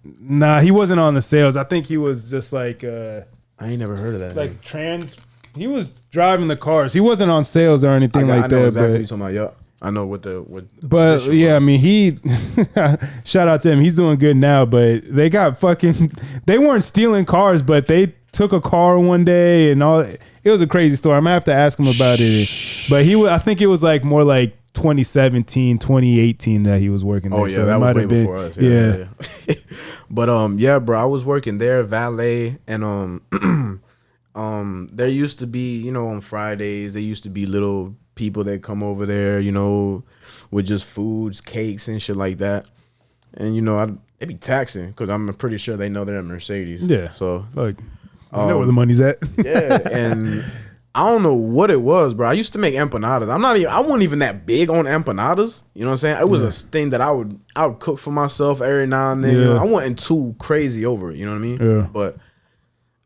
Nah, he wasn't on the sales. I think he was just like. I ain't never heard of that. Like He was driving the cars. He wasn't on sales or anything like that. I know exactly what you're talking about. Yeah, I know what the but yeah, was. I mean, he shout out to him. He's doing good now. But they got they weren't stealing cars, but they took a car one day and all. It was a crazy story. I'm gonna have to ask him about it. But I think it was like more like 2017, 2018 that he was working there. Oh yeah, so that was way before us. Yeah. But yeah, bro, I was working there, valet, and there used to be, you know, on Fridays, there used to be little people that come over there, you know, with just foods, cakes and shit like that. And, you know, they be taxing because I'm pretty sure they know they're at Mercedes. Yeah. So, like, I know where the money's at. Yeah. And I don't know what it was, bro. I used to make empanadas. I wasn't even that big on empanadas. You know what I'm saying? It was a thing that I would cook for myself every now and then. Yeah. You know, I wasn't too crazy over it. You know what I mean? Yeah. But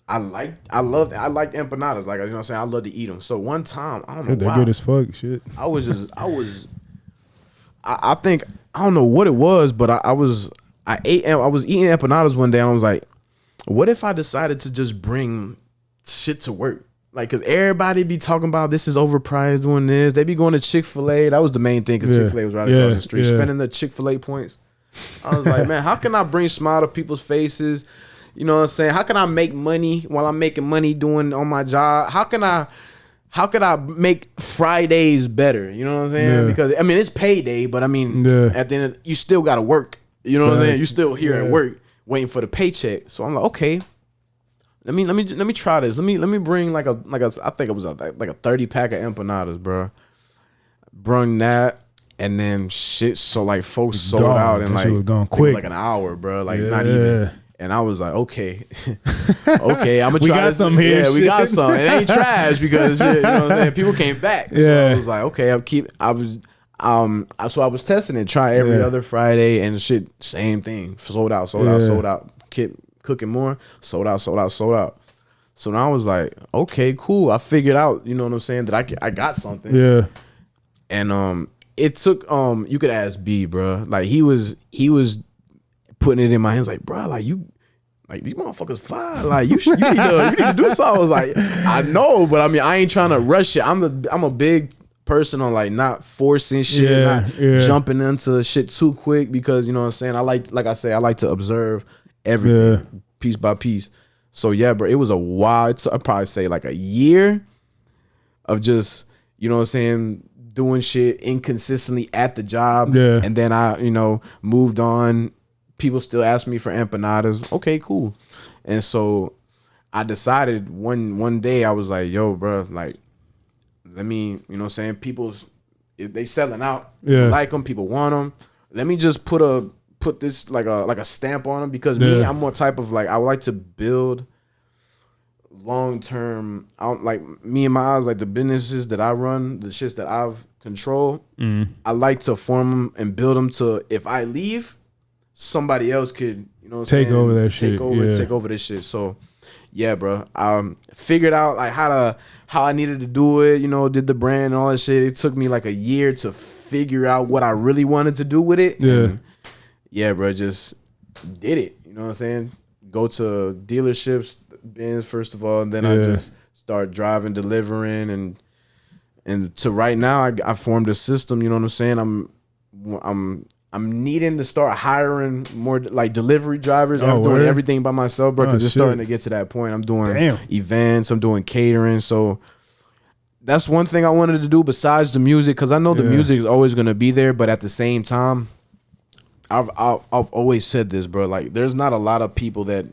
I liked empanadas. Like, you know what I'm saying? I love to eat them. So one time, I don't know why. They're good as fuck. Shit. I think, I don't know what it was, but I was eating empanadas one day and I was like, what if I decided to just bring shit to work? Like, cause everybody be talking about this is overpriced doing this. They be going to Chick-fil-A. That was the main thing, cause Chick-fil-A was right across the street, spending the Chick-fil-A points. I was like, man, how can I bring smile to people's faces? You know what I'm saying? How can I make money while I'm making money doing on my job? How could I make Fridays better? You know what I'm saying? Yeah. Because I mean, it's payday, but I mean, at the end, you still got to work. You know what I'm saying? You still here at work waiting for the paycheck. So I'm like, okay, let me try this. Let me bring like a I think it was like a 30 pack of empanadas, bro. Bring that. And then shit, so like folks sold out in like, quick. Like an hour, bro. Like not even. And I was like, okay, I'm gonna try. We got some here. Yeah, we got some. It ain't trash because shit, you know what I'm saying. People came back. So I was like, okay, so I was testing it, try every other Friday, and shit, same thing. Sold out. Kept cooking more. Sold out. So now I was like, okay, cool. I figured out, you know what I'm saying, that I got something. Yeah. And it took you could ask B, bro. Like he was putting it in my hands, like, bro, like you, like these motherfuckers fly, like you need to do something. I was like, I know, but I mean, I ain't trying to rush it. I'm a big person on like not forcing shit, not jumping into shit too quick, because you know what I'm saying. I like to observe everything piece by piece. So yeah, bro, it was a while. I'd probably say like a year of just, you know what I'm saying, doing shit inconsistently at the job, and then I, you know, moved on people still ask me for empanadas. Okay, cool. And so I decided one day I was like, yo, bro, like, let me, you know what I'm saying? If they selling out, people like them, people want them. Let me just put this like a stamp on them, because me, I'm more type of like, I would like to build long term. I don't like, me and my eyes, like the businesses that I run, the shits that I've controlled. I like to form them and build them to, if I leave, somebody else could, you know what I'm saying? Over that shit. Take over this shit. So yeah, bro. Figured out like how I needed to do it, you know, did the brand and all that shit. It took me like a year to figure out what I really wanted to do with it. And yeah, bro, just did it. You know what I'm saying? Go to dealerships, Benz first of all, and then I just start driving, delivering, and to right now I formed a system, you know what I'm saying? I'm needing to start hiring more like delivery drivers. I'm doing everything by myself, bro, because it's starting to get to that point. I'm doing events, I'm doing catering. So that's one thing I wanted to do besides the music, because I know the music is always going to be there. But at the same time, I've always said this, bro. Like, there's not a lot of people that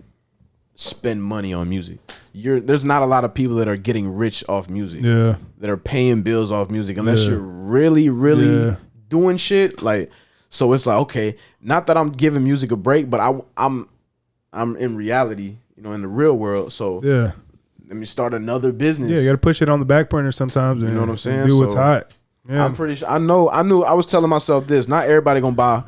spend money on music. There's not a lot of people that are getting rich off music. That are paying bills off music, unless you're really, really doing shit like. So it's like, okay, not that I'm giving music a break, but I'm in reality, you know, in the real world. So let me start another business. Yeah, you got to push it on the back burner sometimes. And, you know what I'm saying? Do what's hot. Yeah. I'm pretty sure. I knew. I was telling myself this. Not everybody grandma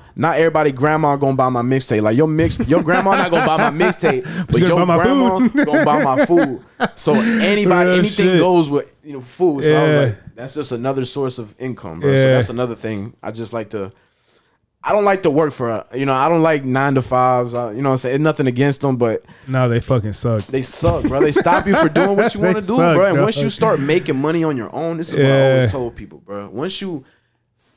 gonna buy my mixtape. Like your grandma not gonna buy my mixtape, but your grandma gonna buy my food. So anything goes with, you know, food. So I was like, that's just another source of income, bro. So that's another thing. I don't like to work for, you know, I don't like 9 to 5s. You know what I'm saying? It's nothing against them, but no, they fucking suck. They suck, bro. They stop you for doing what you want to do, bro. And once you start making money on your own, this is what I always told people, bro. Once you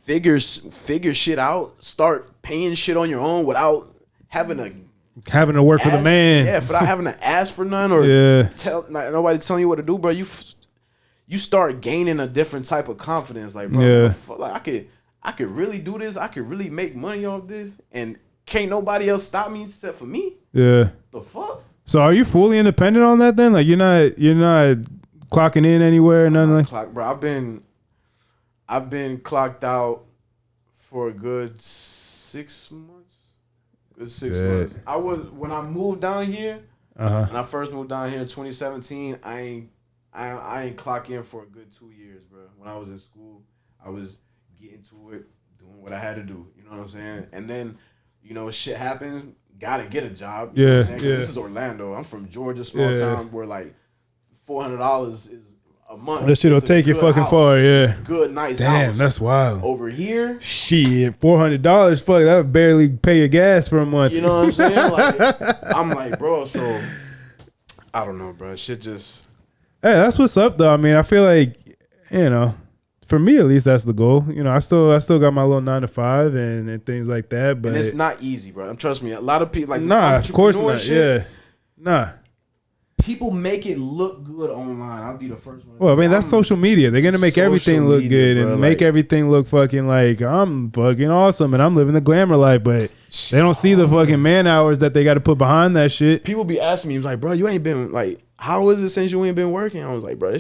figure shit out, start paying shit on your own without having to work for the man. Yeah, without having to ask for none or tell nobody telling you what to do, bro. You start gaining a different type of confidence. Like, bro, like I could really do this. I could really make money off this, and can't nobody else stop me except for me. Yeah. The fuck. So are you fully independent on that then? Like you're not clocking in anywhere or nothing like. Bro, I've been clocked out for a good 6 months. Good 6 months. When I moved down here. When I first moved down here in 2017, I ain't clock in for a good 2 years, bro. When I was in school, I was getting to it, doing what I had to do. You know what I'm saying? And then, you know, shit happens. Gotta get a job. You know what I'm saying? This is Orlando. I'm from Georgia, small town where like $400 is a month. That shit'll take you fucking far. Yeah. Good, nice house. Damn, that's wild. Over here, shit, $400. Fuck, that would barely pay your gas for a month. You know what I'm saying? Like, I'm like, bro. So I don't know, bro. Shit just. Hey, that's what's up though. I mean, I feel like, you know, for me at least, that's the goal. You know, I still got my little 9 to 5 and things like that. But and it's not easy, bro. Trust me. A lot of people like of course not. Shit, people make it look good online. I'll be the first one. Well, I mean, that's social media. They're gonna make everything look good and make everything look fucking like I'm fucking awesome and I'm living the glamour life. But they don't see the fucking man hours that they got to put behind that shit. People be asking me, "It's like, bro, you ain't been like, how is it since you ain't been working?" I was like, bro,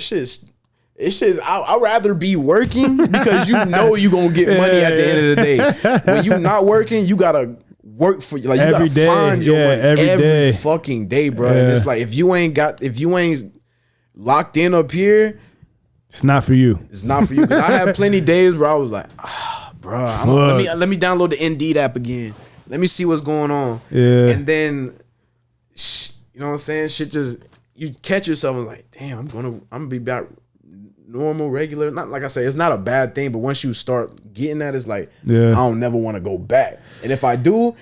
I'd rather be working because you know you gonna get money at the end of the day. When you not working, you gotta work for like you every gotta day. Find your money every day. fucking day, bro. And it's like if you ain't locked in up here, it's not for you. It's not for you. Cause I had plenty days where I was like, bro, let me download the Indeed app again. Let me see what's going on. Yeah. And then, you know what I'm saying? Shit just you catch yourself and like, damn, I'm gonna be back. Normal, regular, not like I say, it's not a bad thing, but once you start getting that, it's like, I don't never want to go back. And if I do,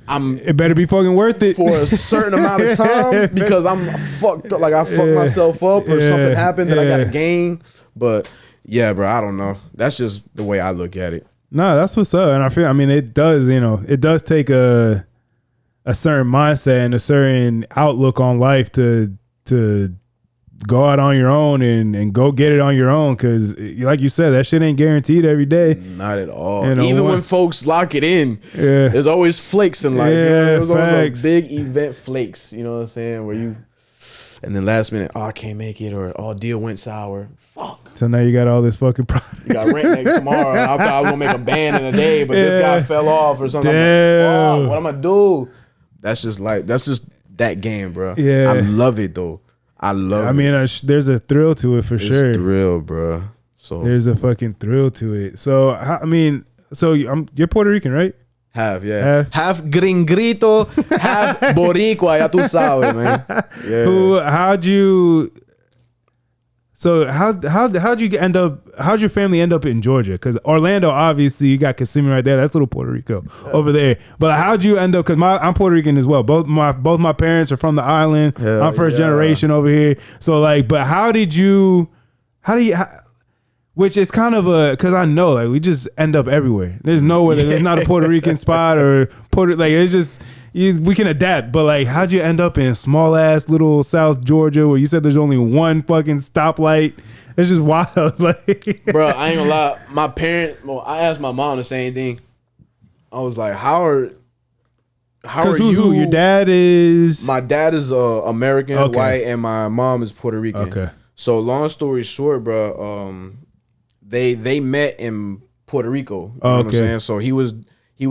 it better be fucking worth it for a certain amount of time because I'm fucked up. Like I fucked myself up or something happened that I got to gain. But yeah, bro, I don't know. That's just the way I look at it. No, that's what's up. And I mean, it does, you know, it does take a certain mindset and a certain outlook on life to go out on your own and go get it on your own, because like you said, that shit ain't guaranteed every day. Not at all. Even when folks lock it in, there's always flakes in life. There's always a big event flakes, you know what I'm saying, where you, and then last minute, I can't make it, or deal went sour. Fuck. So now you got all this fucking product. You got rent next tomorrow. I thought I was gonna make a band in a day, but this guy fell off or something. Damn. I'm like, what am I do? That's just that game, bro. Yeah. I love it though. I love it. I mean, there's a thrill to it for sure. Thrill, bro. So there's a fucking thrill to it. So I mean, you're Puerto Rican, right? Half gringrito, half boricua. Ya tú sabes, man. Yeah. How'd you end up? How'd your family end up in Georgia? Because Orlando, obviously, you got Kissimmee right there. That's little Puerto Rico over there. But how'd you end up? Because I'm Puerto Rican as well. Both my parents are from the island. I'm first generation over here. So but how do you? Which is kind of because I know we just end up everywhere. There's nowhere there's not a Puerto Rican spot or it's just we can adapt. But how'd you end up in small ass little South Georgia where you said there's only one fucking stoplight? It's just wild. Bro, I ain't gonna lie. I asked my mom the same thing. I was like, how are you? Your dad is? My dad is American, white, and my mom is Puerto Rican. Okay. So long story short, bro, they met in Puerto Rico. You know what I'm saying? So he was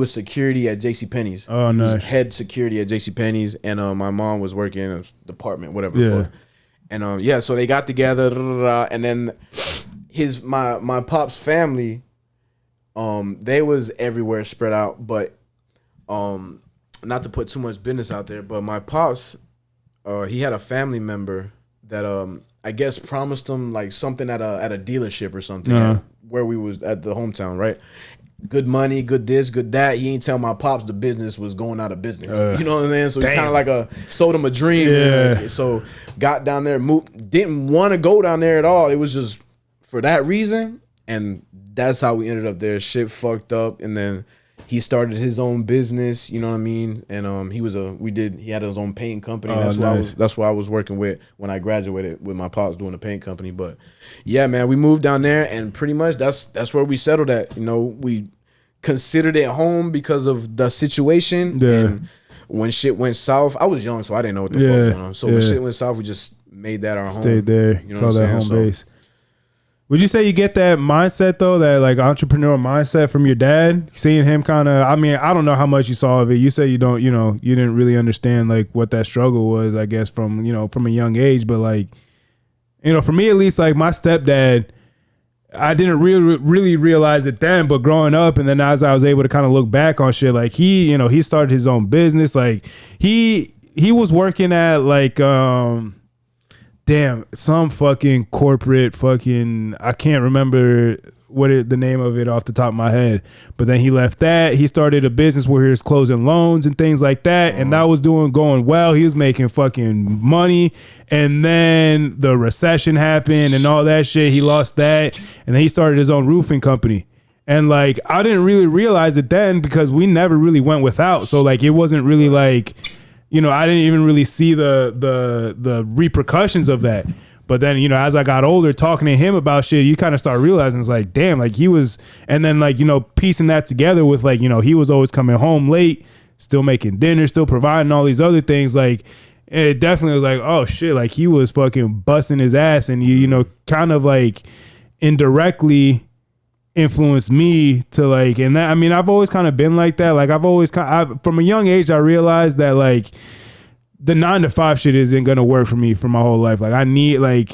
security at JCPenney's. Oh, nice. He was head security at JCPenney's, and my mom was working in a department, whatever. Yeah. And so they got together, and then my pop's family, they was everywhere spread out, but not to put too much business out there, but my pops, he had a family member that I guess promised him something at a dealership or something where we was at the hometown, right? Good money, good this, good that. He ain't tell my pops the business was going out of business. You know what I'm saying? So he kind of sold him a dream. Yeah. So got down there, didn't want to go down there at all. It was just for that reason, and that's how we ended up there. Shit fucked up, and then he started his own business, you know what I mean? And he had his own paint company. That's what I was working with when I graduated, with my pops doing a paint company. But yeah, man, we moved down there, and pretty much that's where we settled at. We considered it home because of the situation. Yeah. And when shit went south, I was young, so I didn't know what the fuck going on. So when shit went south, we just made that our home. Stayed there. You know what I'm saying? Home base. Would you say you get that mindset though, that entrepreneur mindset from your dad? Seeing him kind of, I mean, I don't know how much you saw of it. You say you don't, you didn't really understand what that struggle was, I guess, from a young age. But for me at least, my stepdad, I didn't really realize it then, but growing up, and then as I was able to kind of look back on shit, he started his own business. He was working at some fucking corporate I can't remember the name of it off the top of my head. But then he left that. He started a business where he was closing loans and things like that. And that was going well. He was making fucking money. And then the recession happened and all that shit. He lost that. And then he started his own roofing company. And I didn't really realize it then because we never really went without. So it wasn't really I didn't even really see the repercussions of that. But then, as I got older, talking to him about shit, you kind of start realizing it's damn, he was, and then piecing that together with he was always coming home late, still making dinner, still providing all these other things. It definitely was oh shit, he was fucking busting his ass, and kind of indirectly influenced me to and that, I mean, I've always kind of been like that. I've always from a young age, I realized that the 9-to-5 shit isn't gonna work for me for my whole life. I need I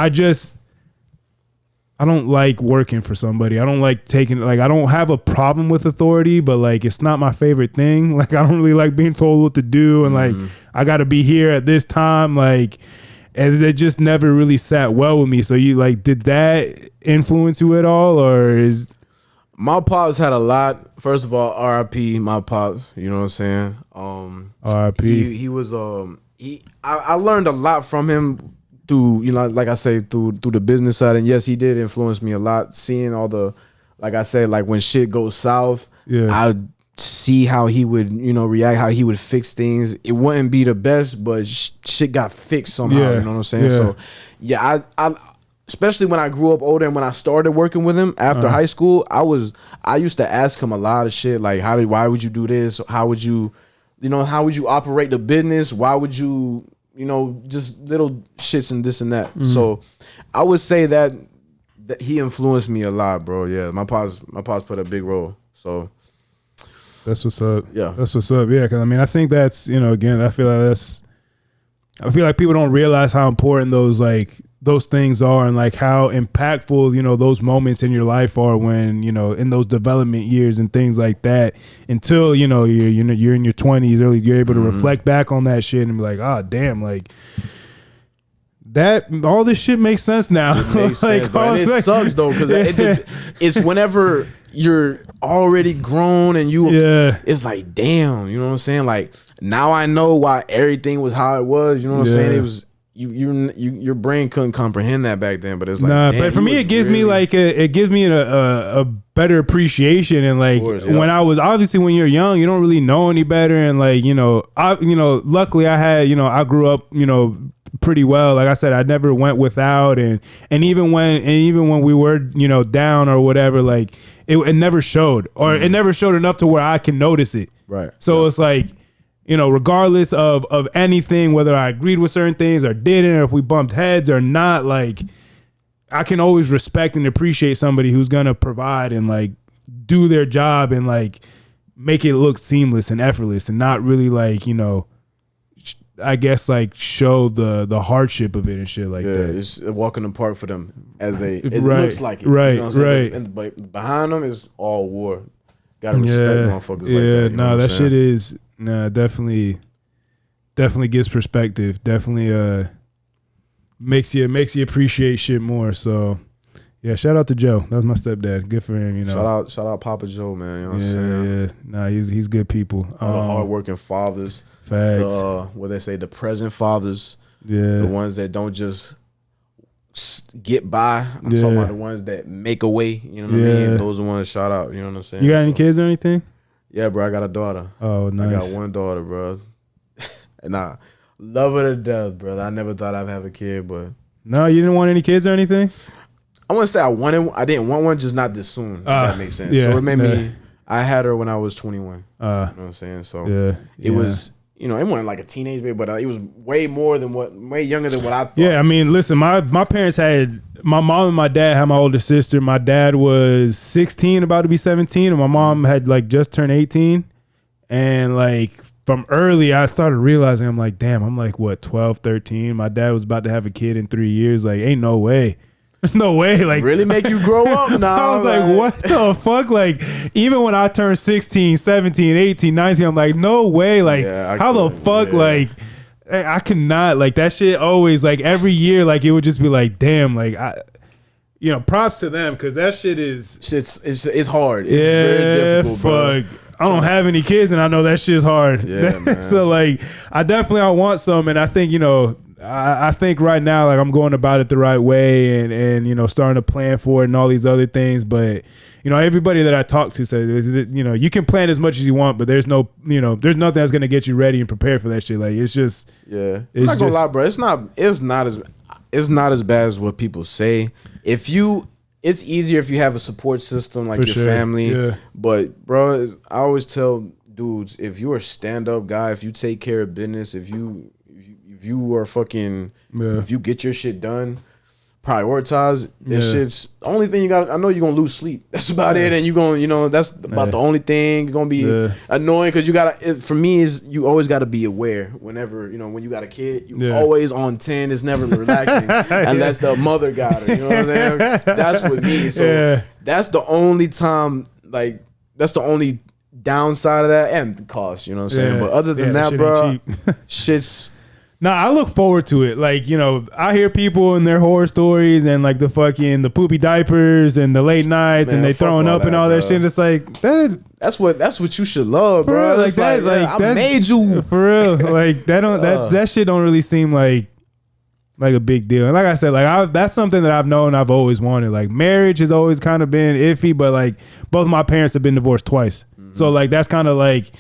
don't like working for somebody. I don't like taking I don't have a problem with authority, but it's not my favorite thing. I don't really like being told what to do, and I gotta be here at this time, and it just never really sat well with me. So you did that influence you at all, or is my pops had a lot? First of all, R.I.P. my pops. You know what I'm saying? R.I.P. He was I learned a lot from him through like I say through the business side, and yes, he did influence me a lot. Seeing all the, like I said, when shit goes south, see how he would, react, how he would fix things. It wouldn't be the best, but shit got fixed somehow. You know what I'm saying? So yeah, I especially when I grew up older and when I started working with him after high school, I used to ask him a lot of shit like, why would you do this? How would you operate the business? Why would you, just little shits and this and that. So I would say that he influenced me a lot, bro. Yeah, my pops played a big role. So that's what's up. Yeah, that's what's up. Yeah, because I mean, I think that's, again, I feel like people don't realize how important those things are, and like how impactful, those moments in your life are when, in those development years and things like that, until, you're in your 20s, early, you're able to reflect back on that shit and be like, oh, damn, like that, all this shit makes sense now. It makes sense, bro. And it sucks though, because it's whenever you're already grown and it's like, damn, you know what I'm saying? Like, now I know why everything was how it was, you know what I'm saying? It was, your brain couldn't comprehend that back then, but it's like, damn, but for me, it gives me a better appreciation, and like when I was, obviously when you're young, you don't really know any better, and like, luckily I had, I grew up, pretty well. Like I said, I never went without, and even when we were, down or whatever, like it never showed, or it never showed enough to where I can notice it. Right. So it's like, regardless of anything, whether I agreed with certain things or didn't, or if we bumped heads or not, like I can always respect and appreciate somebody who's gonna provide and like do their job and like make it look seamless and effortless, and not really like, I guess like show the hardship of it and shit like that. It's a walk in the park for them, as it right, looks like it. Right, you know what I'm right. And behind them is all war. Gotta respect motherfuckers like that. Yeah, no, that shit is definitely gives perspective. Definitely makes you appreciate shit more. So yeah, shout out to Joe. That was my stepdad. Good for him, Shout out Papa Joe, man. You know what I'm saying? Yeah. Nah, he's good people. All the hardworking fathers. Facts. What they say, the present fathers. Yeah. The ones that don't just get by. I'm talking about the ones that make a way. You know what I mean? Those are the ones to shout out. You know what I'm saying? You got any kids or anything? Yeah, bro. I got a daughter. Oh, nice. I got one daughter, bro. And I love her to death, brother. I never thought I'd have a kid, but no, you didn't want any kids or anything? I wouldn't say I didn't want one, just not this soon. If that makes sense. So it made me. I had her when I was 21. You know what I'm saying? So it was. It wasn't like a teenage baby, but it was way younger than what I thought. Yeah, I mean, listen, my parents had, my mom and my dad had my older sister. My dad was 16, about to be 17, and my mom had like just turned 18. And like from early, I started realizing, I'm like, damn, I'm like, what, 12, 13? My dad was about to have a kid in 3 years. Like, ain't no way. No way. Like, really make you grow up now. I was like, what the fuck? Like, even when I turned 16, 17, 18, 19, I'm like, no way. Like, how the fuck? Like, I could not. Like, that shit always, like, every year, like, it would just be like, damn, like, props to them, because that shit is. It's hard. It's very difficult, fuck. Bro. I don't have any kids, and I know that shit's hard. Yeah, man. So, like, I want some, and I think, I think right now, like, I'm going about it the right way, and starting to plan for it and all these other things. But everybody that I talk to says, you can plan as much as you want, but there's no, there's nothing that's gonna get you ready and prepared for that shit. Like, it's just, I'm not gonna lie, bro. It's not as bad as what people say. It's easier if you have a support system like your family. Yeah. But bro, I always tell dudes, if you're a stand-up guy, if you take care of business, if you are fucking, if you get your shit done, prioritize this shit's the only thing you got. I know you're gonna lose sleep. That's about it, and you're gonna, that's about the only thing. You're gonna be annoying, because you gotta. For me, is you always gotta be aware whenever when you got a kid. You always on 10. It's never relaxing, and that's the mother got her. You know what I'm saying? That's with me. So that's the only time. Like, that's the only downside of that, and the cost. You know what I'm saying? But other than that, bro, shit's. Nah, I look forward to it. Like, I hear people and their horror stories and like the poopy diapers and the late nights, and they throwing up and all that shit. It's like that's what you should love, bro. Like that, I made you for real. Like that shit don't really seem like a big deal. And like I said, like that's something that I've known I've always wanted. Like, marriage has always kind of been iffy, but like both my parents have been divorced twice. So like that's kind of like,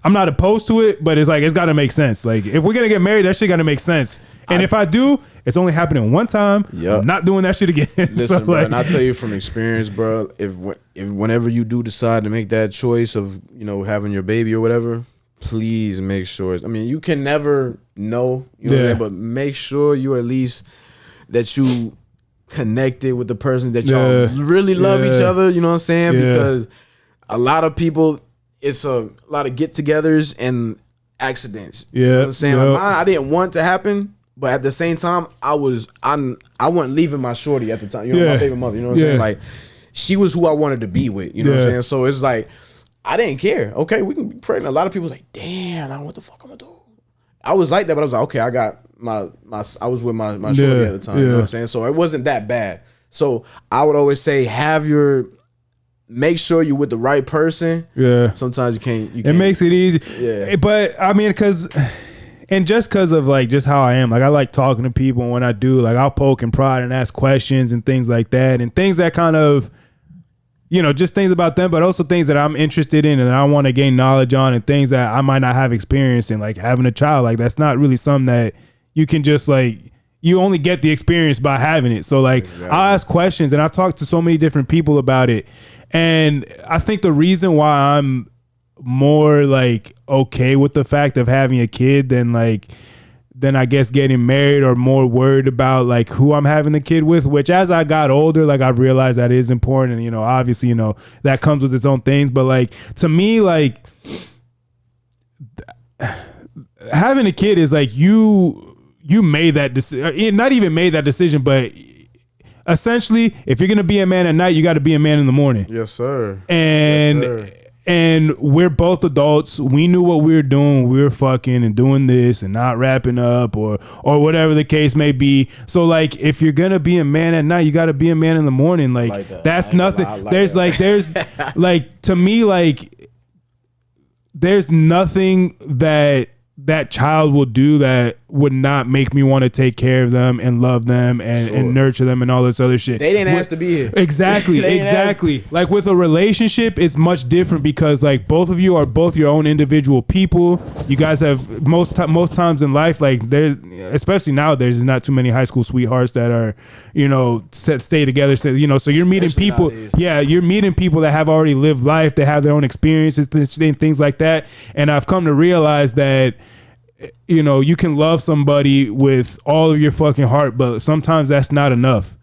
I'm not opposed to it, but it's like it's got to make sense. Like if we're gonna get married, that shit got to make sense. And if I do, it's only happening one time. I'm not doing that shit again. Listen, so bro, like, and I tell you from experience, bro. If whenever you do decide to make that choice of having your baby or whatever, please make sure. I mean, you can never know, what I'm saying, but make sure you at least that you connected with the person, that y'all really love each other. You know what I'm saying? Because a lot of people, it's a lot of get-togethers and accidents. You know what I'm saying? Like mine, I didn't want to happen, but at the same time, I wasn't leaving my shorty at the time. My baby mother. You know what I'm saying? Like she was who I wanted to be with. You know what I'm saying? So it's like I didn't care. Okay, we can be pregnant. A lot of people was like, damn, I don't know what the fuck I'm gonna do. I was like that, but I was like, okay, I got my I was with my shorty at the time. You know what I'm saying? So it wasn't that bad. So I would always say make sure you're with the right person. Yeah. Sometimes you can't. It makes it easy. Yeah. But I mean, because of like just how I am, like I like talking to people, and when I do, like I'll poke and prod and ask questions and things like that, and things that kind of, just things about them, but also things that I'm interested in and that I want to gain knowledge on, and things that I might not have experience in, like having a child. Like that's not really something that you can just like. You only get the experience by having it. So like I'll ask questions, and I've talked to so many different people about it. And I think the reason why I'm more like okay with the fact of having a kid than I guess getting married, or more worried about like who I'm having the kid with, which as I got older, like I've realized that is important. And, obviously, that comes with its own things. But like to me, like having a kid is like you made that decision, not even made that decision, but essentially, if you're going to be a man at night, you got to be a man in the morning. Yes, sir. And we're both adults. We knew what we were doing. We were fucking and doing this and not wrapping up or whatever the case may be. So like, if you're going to be a man at night, you got to be a man in the morning. Like that's nothing. There's like to me, like there's nothing that child will do that would not make me want to take care of them and love them and nurture them and all this other shit. They didn't ask to be here. Exactly. Like with a relationship, it's much different because like both of you are both your own individual people. You guys have most times in life, like there, especially nowadays, there's not too many high school sweethearts that are, stay together. So you're meeting people. Yeah, you're meeting people that have already lived life. They have their own experiences, things like that. And I've come to realize that, you can love somebody with all of your fucking heart, but sometimes that's not enough.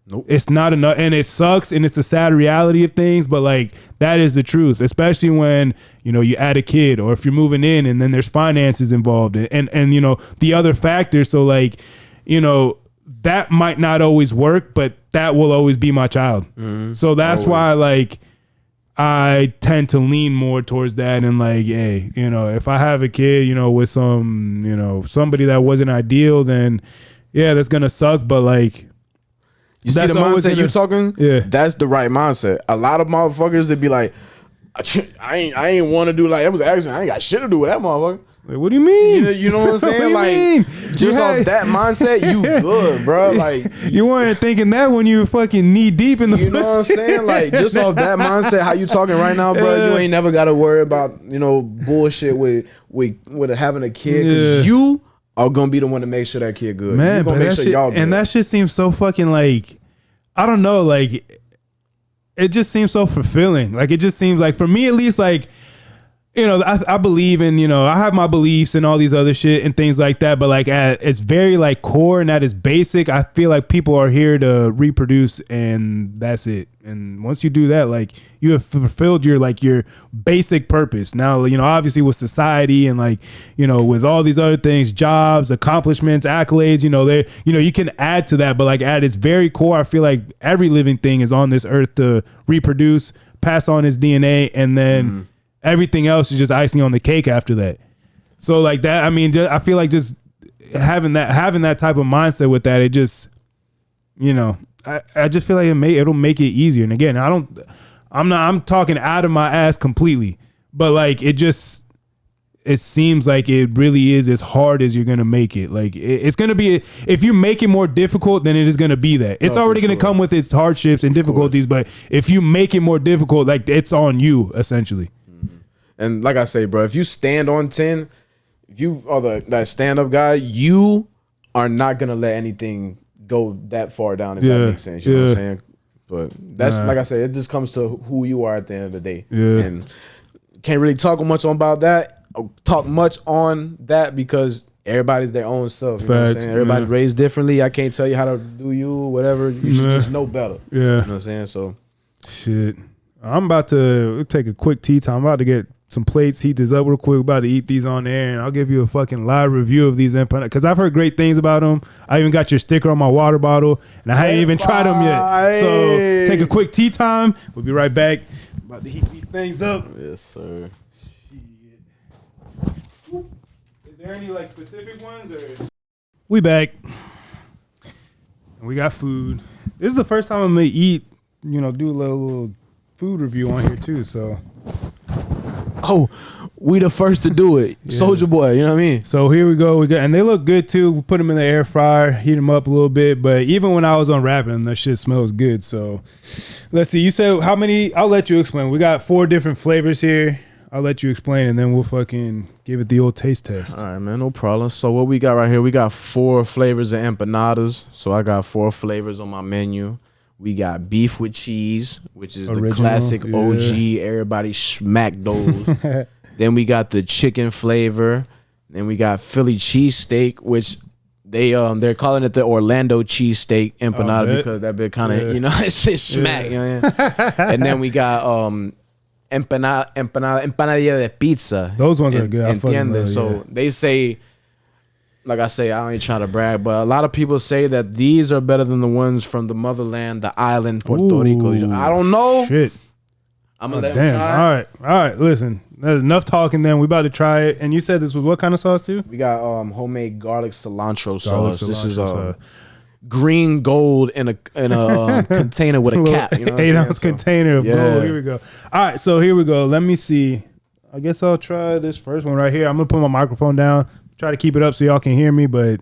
Nope. It's not enough. And it sucks. And it's a sad reality of things, but like that is the truth, especially when, you add a kid, or if you're moving in and then there's finances involved and the other factors. So like, that might not always work, but that will always be my child. Mm-hmm. So that's why like, I tend to lean more towards that, and like, hey, if I have a kid, with somebody that wasn't ideal, then yeah, that's gonna suck. But like, you see the mindset you're talking? Yeah, that's the right mindset. A lot of motherfuckers that be like, I ain't want to do, like, it was an accident. I ain't got shit to do with that motherfucker. Like, what do you mean? You know what I'm saying? Like, just off that mindset, you good, bro. Like, you weren't thinking that when you were fucking knee deep in the. You know what I'm saying? Like, just off that mindset, how you talking right now, bro? You ain't never got to worry about bullshit with having a kid, because you are gonna be the one to make sure that kid good. Man, you gonna make sure y'all good. And that shit seems so fucking like, I don't know, like, it just seems so fulfilling. Like, it just seems like, for me at least, like. I believe in, I have my beliefs and all these other shit and things like that. But like at its very like core and at its basic, I feel like people are here to reproduce, and that's it. And once you do that, like you have fulfilled your basic purpose. Now, obviously with society and like, with all these other things, jobs, accomplishments, accolades, you can add to that. But like at its very core, I feel like every living thing is on this earth to reproduce, pass on its DNA, and then everything else is just icing on the cake after that. So like that, I mean, I feel like just having that type of mindset with that, it just, I just feel like it'll make it easier. And again, I'm talking out of my ass completely, but like it seems like it really is as hard as you're gonna make it. Like it's gonna be, if you make it more difficult, then it is gonna be that. It's already gonna come with its hardships and difficulties, but if you make it more difficult, like it's on you essentially. And like I say, bro, if you stand on 10, if you are that stand-up guy, you are not gonna let anything go that far down, if that makes sense. You know what I'm saying? But that's like I said, it just comes to who you are at the end of the day. Yeah. And can't really talk much about that. Talk much on that because everybody's their own self. You know what I'm saying? Everybody's raised differently. I can't tell you how to do you, whatever. You should just know better. Yeah. You know what I'm saying? So shit. I'm about to take a quick tea time. I'm about to get some plates, heat this up real quick. We're about to eat these on air, and I'll give you a fucking live review of these empanadas because I've heard great things about them. I even got your sticker on my water bottle, and I haven't even tried them yet. So take a quick tea time. We'll be right back. About to heat these things up. Yes, sir. Shit. Is there any like specific ones? Or we back, and we got food. This is the first time I'm gonna eat. You know, do a little food review on here too. So. Oh, we the first to do it. Soldier Boy, you know what I mean? So here we go. And they look good too. We put them in the air fryer, heat them up a little bit. But even when I was unwrapping, that shit smells good. So let's see. You said how many? I'll let you explain. We got 4 different flavors here. I'll let you explain, and then we'll fucking give it the old taste test. All right, man. No problem. So what we got right here, we got 4 flavors of empanadas. So I got 4 flavors on my menu. We got beef with cheese, which is the classic OG. Everybody smack those. Then we got the chicken flavor. Then we got Philly cheesesteak, which they're calling it the Orlando cheesesteak empanada because that bit kind of, you know, it's smack. You know what I mean? And then we got empanada de pizza. Those ones are good. Entiende? So they say, like I say, I ain't trying to brag, but a lot of people say that these are better than the ones from the motherland, the island, Puerto Rico. I don't know. Shit. I'm going to let them try. All right. Listen, there's enough talking then. We about to try it. And you said this was what kind of sauce too? We got homemade garlic cilantro sauce. This is green gold in a container with a cap. You know 8-ounce container of gold. Here we go. All right, so here we go. Let me see. I guess I'll try this first one right here. I'm going to put my microphone down. Try to keep it up so y'all can hear me, but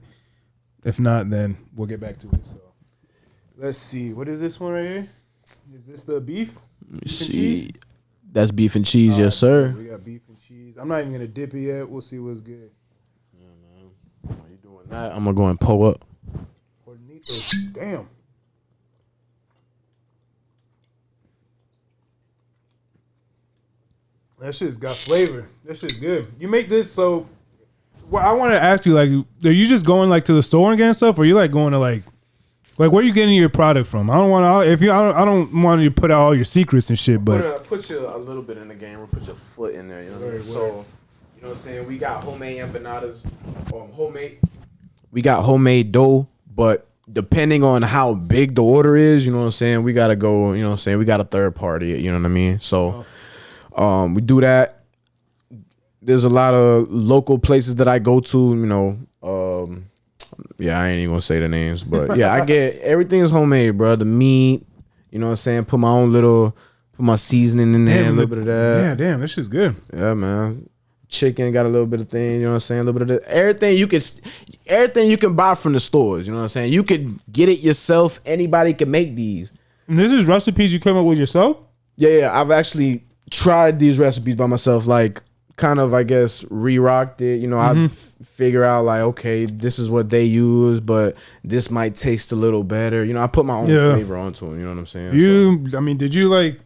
if not, then we'll get back to it. So let's see. What is this one right here? Is this the beef? Beef and cheese? That's beef and cheese, yes, sir. We got beef and cheese. I'm not even gonna dip it yet. We'll see what's good. Yeah, man. While you doing that, I'm gonna go and pull up. Damn. That shit's got flavor. That shit's good. You make this so. Well, I want to ask you, like, are you just going like to the store and getting stuff, or are you like going to like where are you getting your product from? I don't want to. I don't want you to put out all your secrets and shit. But put you a little bit in the game. We'll put your foot in there. You know what I mean? So, you know what I'm saying? We got homemade empanadas, homemade. We got homemade dough, but depending on how big the order is, you know what I'm saying? We gotta go. You know what I'm saying? We got a third party. You know what I mean? So, we do that. There's a lot of local places that I go to, you know. I ain't even gonna say the names, but yeah, I get everything's homemade, bro. The meat, you know what I'm saying? Put my seasoning in there, a little bit of that. Yeah, damn, this shit's good. Yeah, man. Chicken got a little bit of thing, you know what I'm saying? A little bit of that. Everything you can buy from the stores, you know what I'm saying? You could get it yourself. Anybody can make these. And this is recipes you come up with yourself? Yeah. I've actually tried these recipes by myself, like kind of, I guess, re-rocked it. You know, I'd figure out like, okay, this is what they use, but this might taste a little better. You know, I put my own flavor onto them. You know what I'm saying? I mean, did you like?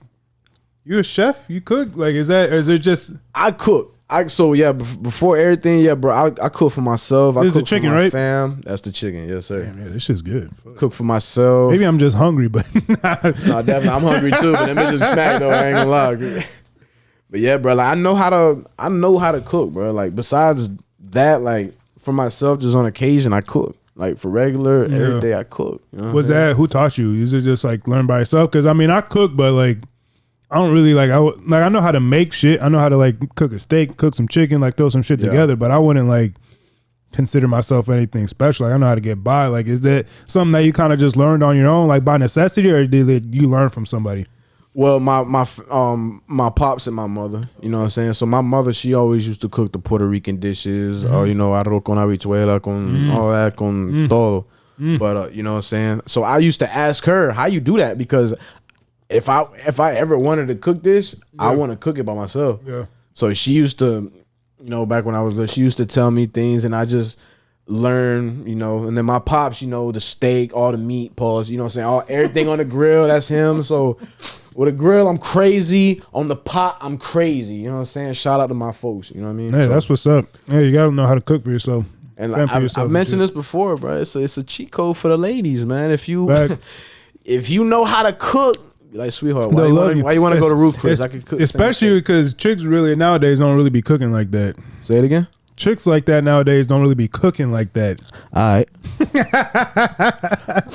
You a chef? You cook? Like, is it just? I cook. Before everything, bro. I cook for myself. This is the chicken, right? Fam, that's the chicken. Yes, sir. Damn, this shit's good. Cook for myself. Maybe I'm just hungry, but no, definitely I'm hungry too. But them bitches smack though. I ain't gonna lie. But yeah, bro, like I know how to cook, bro. Like besides that, like for myself, just on occasion, I cook. Like for regular, every day I cook. You know who taught you? Is it just like learn by yourself? Because I mean, I cook, but like I don't really like. I know how to make shit. I know how to like cook a steak, cook some chicken, like throw some shit together. But I wouldn't like consider myself anything special. Like, I know how to get by. Like, is that something that you kind of just learned on your own, like by necessity, or did you learn from somebody? Well, my pops and my mother, you know what I'm saying? So my mother, she always used to cook the Puerto Rican dishes, or, you know, arroz con habichuela, con all that, con todo. But, you know what I'm saying? So I used to ask her, how you do that? Because if I ever wanted to cook this, I want to cook it by myself. Yeah. So she used to, back when I was little, she used to tell me things, and I just learn, and then my pops, the steak, all the meat, pause, you know what I'm saying, everything on the grill, that's him. So with a grill, I'm crazy. On the pot, I'm crazy. You know what I'm saying? Shout out to my folks. You know what I mean? Hey, that's what's up. Hey, you gotta know how to cook for yourself. And I've mentioned this before, bro. It's a cheat code for the ladies, man. If you know how to cook, like, sweetheart, why you want to go to Roof Chris? I could cook. Especially because chicks really nowadays don't really be cooking like that. Say it again. Chicks like that nowadays don't really be cooking like that. All right.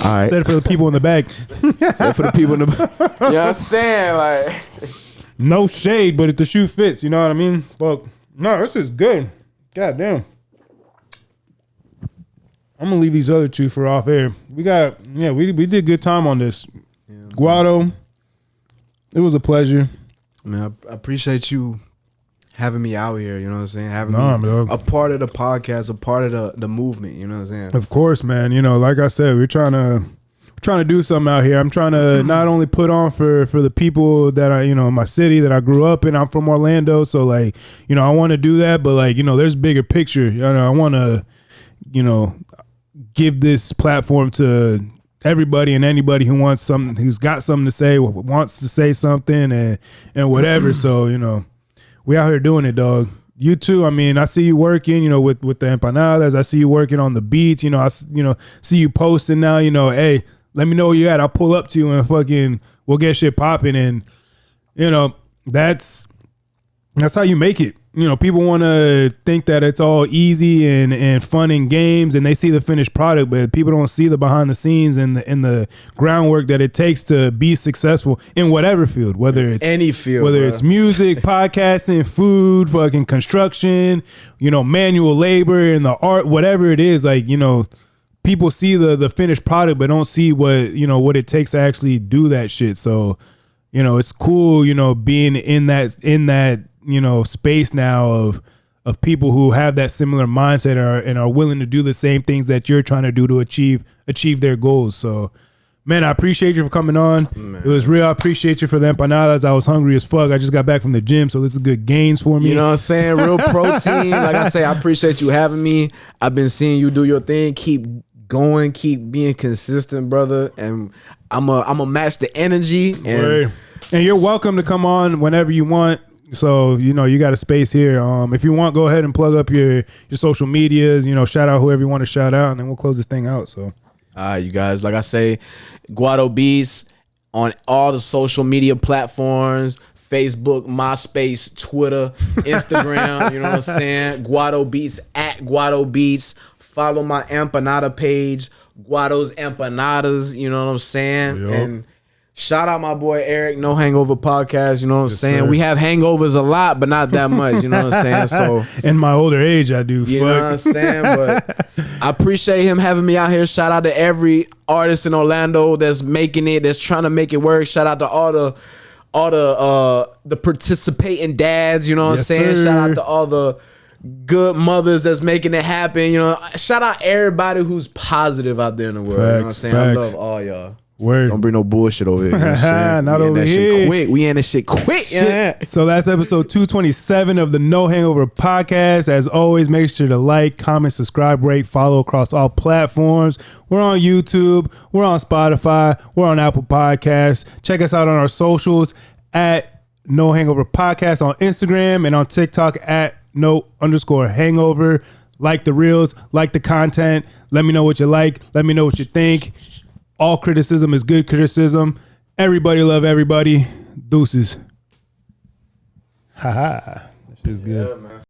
All right. Said it for the people in the back. Said it for the people in the back. You know what I'm saying? Like, no shade, but if the shoe fits, you know what I mean? But no, this is good. God damn. I'm gonna leave these other two for off air. We did good time on this. Yeah, Gwado, it was a pleasure. Man, I appreciate you having me out here, you know what I'm saying? Having me a part of the podcast, a part of the movement, you know what I'm saying? Of course, man. Like I said, we're trying to do something out here. I'm trying to not only put on for the people that I, my city that I grew up in. I'm from Orlando, so like, I want to do that, but like, there's bigger picture. I want to, give this platform to everybody and anybody who wants something, who's got something to say, wants to say something, and whatever. So we out here doing it, dog. You too. I mean, I see you working, with the empanadas. I see you working on the beats. I see you posting now. Hey, let me know where you at. I'll pull up to you and we'll get shit popping. And that's how you make it. People want to think that it's all easy and fun and games, and they see the finished product, but people don't see the behind the scenes and the groundwork that it takes to be successful in whatever field, whether it's any field, whether it's music, podcasting, food, fucking construction, manual labor and the art, whatever it is. Like, people see the finished product, but don't see what it takes to actually do that shit. So, it's cool, being in that space now of people who have that similar mindset and are willing to do the same things that you're trying to do to achieve their goals. So, man, I appreciate you for coming on. Man. It was real. I appreciate you for the empanadas. I was hungry as fuck. I just got back from the gym, so this is good gains for me. You know what I'm saying? Real protein. Like I say, I appreciate you having me. I've been seeing you do your thing. Keep going. Keep being consistent, brother. And I'm a match the energy. And you're welcome to come on whenever you want. So, you got a space here. If you want, go ahead and plug up your social medias, shout out whoever you want to shout out, and then we'll close this thing out. So, you guys, like I say, Gwado Beats on all the social media platforms, Facebook, MySpace, Twitter, Instagram, you know what I'm saying? Gwado Beats, at Gwado Beats. Follow my empanada page, Gwado's Empanadas, you know what I'm saying? Yep. And shout out my boy Eric, No Hangover Podcast, you know what I'm saying? Sir. We have hangovers a lot, but not that much, you know what I'm saying? So in my older age, I do. You know what I'm saying? But I appreciate him having me out here. Shout out to every artist in Orlando that's making it, that's trying to make it work. Shout out to all the participating dads, you know what I'm saying? Sir. Shout out to all the good mothers that's making it happen, shout out everybody who's positive out there in the world. You know what I'm saying? I love all y'all. Word. Don't bring no bullshit over here. You know what I'm Not over here. We in that shit quick. Yeah. So that's episode 227 of the No Hangover Podcast. As always, make sure to like, comment, subscribe, rate, follow across all platforms. We're on YouTube. We're on Spotify. We're on Apple Podcasts. Check us out on our socials at No Hangover Podcast on Instagram and on TikTok at No_hangover. Like the reels, like the content. Let me know what you like. Let me know what you think. All criticism is good criticism. Everybody love everybody. Deuces. Haha. That shit's good. Yeah, man.